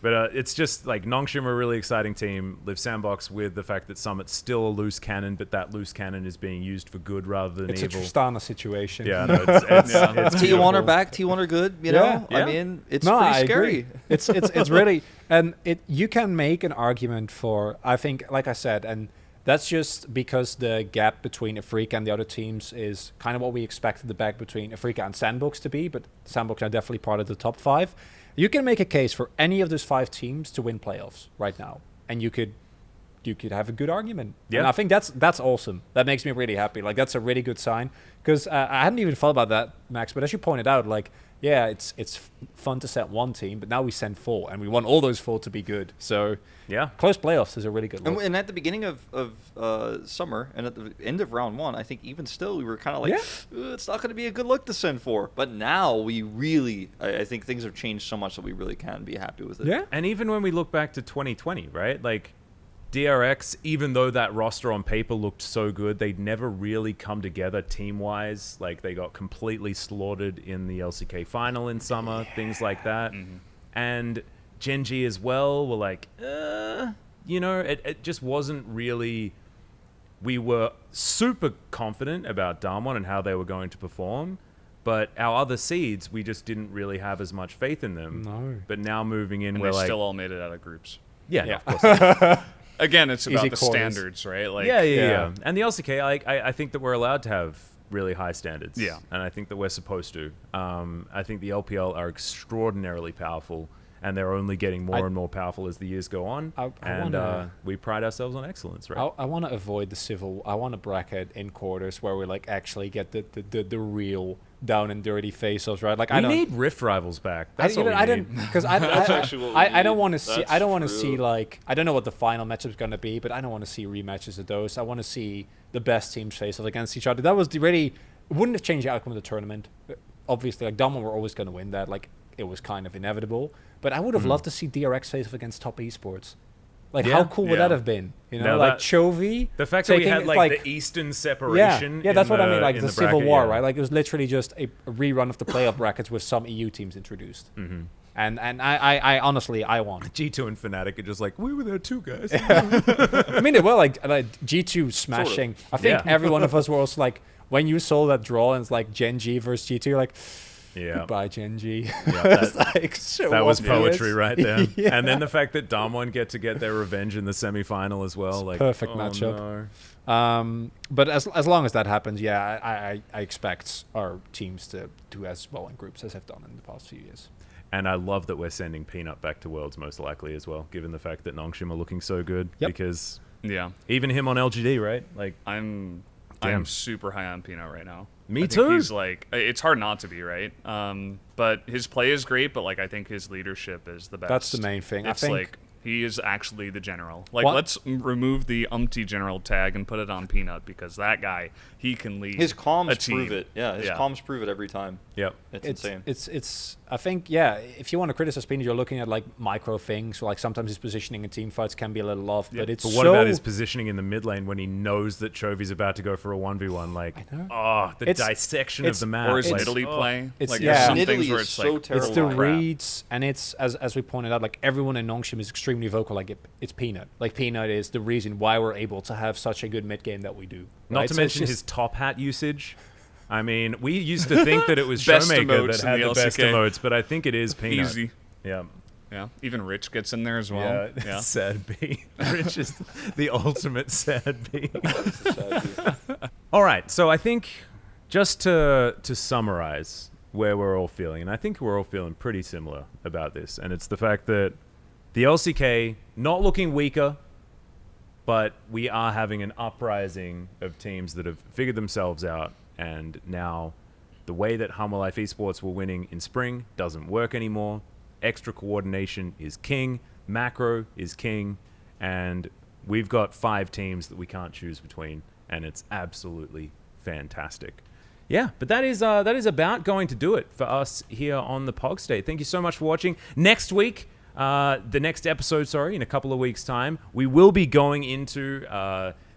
[SPEAKER 1] But it's just like Nongshim are a really exciting team. Live Sandbox with the fact that Summit's still a loose cannon, but that loose cannon is being used for good rather than
[SPEAKER 2] It's a
[SPEAKER 1] evil.
[SPEAKER 2] Tristana situation.
[SPEAKER 1] Yeah, no, it's
[SPEAKER 3] T1
[SPEAKER 1] beautiful.
[SPEAKER 3] are back. T1 are good. You
[SPEAKER 2] Yeah.
[SPEAKER 3] know,
[SPEAKER 1] Yeah.
[SPEAKER 3] I mean, it's
[SPEAKER 2] No,
[SPEAKER 3] pretty
[SPEAKER 2] I
[SPEAKER 3] scary.
[SPEAKER 2] agree. It's really and you can make an argument for I think like I said and that's just because the gap between Afrika and the other teams is kind of what we expected the gap between Afrika and Sandbox to be, but Sandbox are definitely part of the top 5. You can make a case for any of those 5 teams to win playoffs right now, and you could have a good argument.
[SPEAKER 1] Yeah.
[SPEAKER 2] And I think that's awesome. That makes me really happy. Like that's a really good sign because I hadn't even thought about that, Max. But as you pointed out, like yeah, it's fun to set one team, but now we send 4, and we want all those 4 to be good. So
[SPEAKER 1] Yeah.
[SPEAKER 2] close playoffs is a really good
[SPEAKER 3] And,
[SPEAKER 2] look.
[SPEAKER 3] and at the beginning of summer and at the end of round 1, I think even still we were kind of like, it's not going to be a good look to send 4. But now we really, I think things have changed so much that we really can be happy with it.
[SPEAKER 2] Yeah.
[SPEAKER 1] And even when we look back to 2020, right? Like DRX, even though that roster on paper looked so good, they'd never really come together team-wise. Like they got completely slaughtered in the LCK final in summer, things like that.
[SPEAKER 4] Mm-hmm.
[SPEAKER 1] And Gen.G as well were like, you know, it just wasn't really... We were super confident about Damwon and how they were going to perform, but our other seeds, we just didn't really have as much faith in them.
[SPEAKER 2] No.
[SPEAKER 1] But now moving in,
[SPEAKER 4] And
[SPEAKER 1] we're
[SPEAKER 4] they
[SPEAKER 1] like...
[SPEAKER 4] still all made it out of groups.
[SPEAKER 1] Yeah,
[SPEAKER 2] Yeah.
[SPEAKER 1] of course.
[SPEAKER 4] Again, it's about
[SPEAKER 2] Easy
[SPEAKER 4] the
[SPEAKER 2] quarters.
[SPEAKER 4] standards, right? Like,
[SPEAKER 1] Yeah. And the LCK, I think that we're allowed to have really high standards.
[SPEAKER 4] Yeah.
[SPEAKER 1] And I think that we're supposed to. I think the LPL are extraordinarily powerful, and they're only getting more and more powerful as the years go on.
[SPEAKER 2] I wanna-
[SPEAKER 1] We pride ourselves on excellence, right?
[SPEAKER 2] I want to avoid the civil. I want a bracket in quarters where we like actually get the real down and dirty face-offs, right? Like
[SPEAKER 1] We
[SPEAKER 2] I don't
[SPEAKER 1] need Rift Rivals back. That's all we
[SPEAKER 2] I
[SPEAKER 1] need.
[SPEAKER 2] didn't because
[SPEAKER 3] That's actually what we
[SPEAKER 2] I don't
[SPEAKER 3] need.
[SPEAKER 2] want to see.
[SPEAKER 3] That's
[SPEAKER 2] I don't want to see
[SPEAKER 3] true.
[SPEAKER 2] like I don't know what the final matchup's going to be, but I don't want to see rematches of those. I want to see the best teams face off against each other. That was really it wouldn't have changed the outcome of the tournament. Obviously, like Damwon were always going to win that. Like it was kind of inevitable. But I would have loved to see DRX face off against top esports. Like
[SPEAKER 1] Yeah.
[SPEAKER 2] how cool would
[SPEAKER 4] Yeah.
[SPEAKER 2] that have been? You know,
[SPEAKER 1] No,
[SPEAKER 2] like
[SPEAKER 1] that-
[SPEAKER 2] Chovy.
[SPEAKER 1] The fact that we
[SPEAKER 2] taking-
[SPEAKER 1] had like the Eastern separation.
[SPEAKER 2] Yeah, that's
[SPEAKER 1] in
[SPEAKER 2] what I mean. Like
[SPEAKER 1] in
[SPEAKER 2] the Civil
[SPEAKER 1] bracket,
[SPEAKER 2] War,
[SPEAKER 1] yeah.
[SPEAKER 2] right? Like it was literally just a rerun of the playoff brackets with some EU teams introduced.
[SPEAKER 1] Mm-hmm.
[SPEAKER 2] And I honestly I want.
[SPEAKER 1] G2 and Fnatic are just like, we were there too, guys.
[SPEAKER 2] I mean, they were like G2 smashing. I think
[SPEAKER 1] Yeah.
[SPEAKER 2] every one of us were also like, when you saw that draw and it's like Gen.G versus G2, you're like,
[SPEAKER 1] Yeah.
[SPEAKER 2] goodbye Gen.G.
[SPEAKER 1] Yeah,
[SPEAKER 2] It's like so
[SPEAKER 1] that was
[SPEAKER 2] obvious.
[SPEAKER 1] poetry right there.
[SPEAKER 2] Yeah.
[SPEAKER 1] And then the fact that Damwon get their revenge in the semi-final as well. Like
[SPEAKER 2] perfect
[SPEAKER 1] oh,
[SPEAKER 2] matchup.
[SPEAKER 1] no.
[SPEAKER 2] But as long as that happens, yeah, I expect our teams to do as well in groups as have done in the past few years.
[SPEAKER 1] And I love that we're sending Peanut back to Worlds most likely as well, given the fact that Nongshim are looking so good.
[SPEAKER 2] Yep.
[SPEAKER 1] Because
[SPEAKER 4] Yeah.
[SPEAKER 1] even him on LGD, right? Like,
[SPEAKER 4] I'm
[SPEAKER 1] Damn.
[SPEAKER 4] super high on Peanut right now.
[SPEAKER 1] Me
[SPEAKER 4] I think
[SPEAKER 1] too.
[SPEAKER 4] He's like, it's hard not to be, right? But his play is great, but like I think his leadership is the best.
[SPEAKER 2] That's the main thing.
[SPEAKER 4] It's
[SPEAKER 2] I think
[SPEAKER 4] like He is actually the general. Like,
[SPEAKER 2] What?
[SPEAKER 4] let's remove the umpty general tag and put it on Peanut, because that guy, he can lead
[SPEAKER 3] His
[SPEAKER 4] a
[SPEAKER 3] comms
[SPEAKER 4] team.
[SPEAKER 3] prove it. Yeah, his comms prove it every time.
[SPEAKER 1] Yep.
[SPEAKER 3] It's insane.
[SPEAKER 2] It's I think, yeah, if you want to criticize Peanut, you're looking at like micro things, like sometimes his positioning in team fights can be a little off, but it's
[SPEAKER 1] But what
[SPEAKER 2] so,
[SPEAKER 1] about his positioning in the mid lane when he knows that Chovy's about to go for a 1v1? Like, the
[SPEAKER 2] It's-
[SPEAKER 1] dissection of
[SPEAKER 2] it's-
[SPEAKER 1] the map.
[SPEAKER 4] Or his
[SPEAKER 1] like,
[SPEAKER 4] Italy
[SPEAKER 1] oh.
[SPEAKER 4] play.
[SPEAKER 2] It's-
[SPEAKER 4] Like,
[SPEAKER 2] yeah.
[SPEAKER 4] there's some
[SPEAKER 3] Italy
[SPEAKER 4] things where
[SPEAKER 3] is
[SPEAKER 4] it's
[SPEAKER 3] so
[SPEAKER 4] like,
[SPEAKER 3] terrible.
[SPEAKER 2] it's the
[SPEAKER 3] crap.
[SPEAKER 2] reads, and it's as we pointed out, like everyone in Nongshim is extremely vocal. Like it's Peanut. Like Peanut is the reason why we're able to have such a good mid game that we do.
[SPEAKER 1] Not
[SPEAKER 2] right?
[SPEAKER 1] to
[SPEAKER 2] So it's
[SPEAKER 1] mention
[SPEAKER 2] just-
[SPEAKER 1] his top hat usage. I mean, we used to think that it was
[SPEAKER 4] Best
[SPEAKER 1] Showmaker
[SPEAKER 4] emotes
[SPEAKER 1] that had
[SPEAKER 4] in
[SPEAKER 1] the
[SPEAKER 4] the
[SPEAKER 1] best
[SPEAKER 4] LCK.
[SPEAKER 1] emotes, but I think it is Peanut.
[SPEAKER 4] easy.
[SPEAKER 1] Yeah.
[SPEAKER 4] Yeah. Even Rich gets in there as well. Yeah.
[SPEAKER 1] Sad B. Rich is the ultimate sad B. All right, so I think just to summarize where we're all feeling, and I think we're all feeling pretty similar about this, and it's the fact that the LCK not looking weaker, but we are having an uprising of teams that have figured themselves out, and now the way that Humble Life Esports were winning in spring doesn't work anymore. Extra coordination is king, macro is king, and we've got 5 teams that we can't choose between, and it's absolutely fantastic. Yeah, but that is about going to do it for us here on the POG State. Thank you so much for watching. Next week, the next episode, in a couple of weeks' time, we will be going into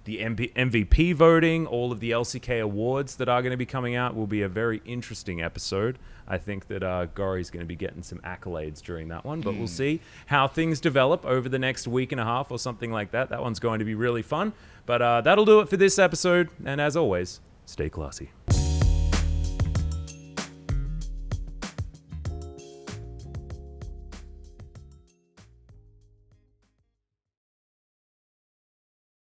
[SPEAKER 1] the MVP voting, all of the LCK awards that are going to be coming out. Will be a very interesting episode. I think that Gori's going to be getting some accolades during that one, but we'll see how things develop over the next week and a half or something like that. That one's going to be really fun. But that'll do it for this episode, and as always, stay classy.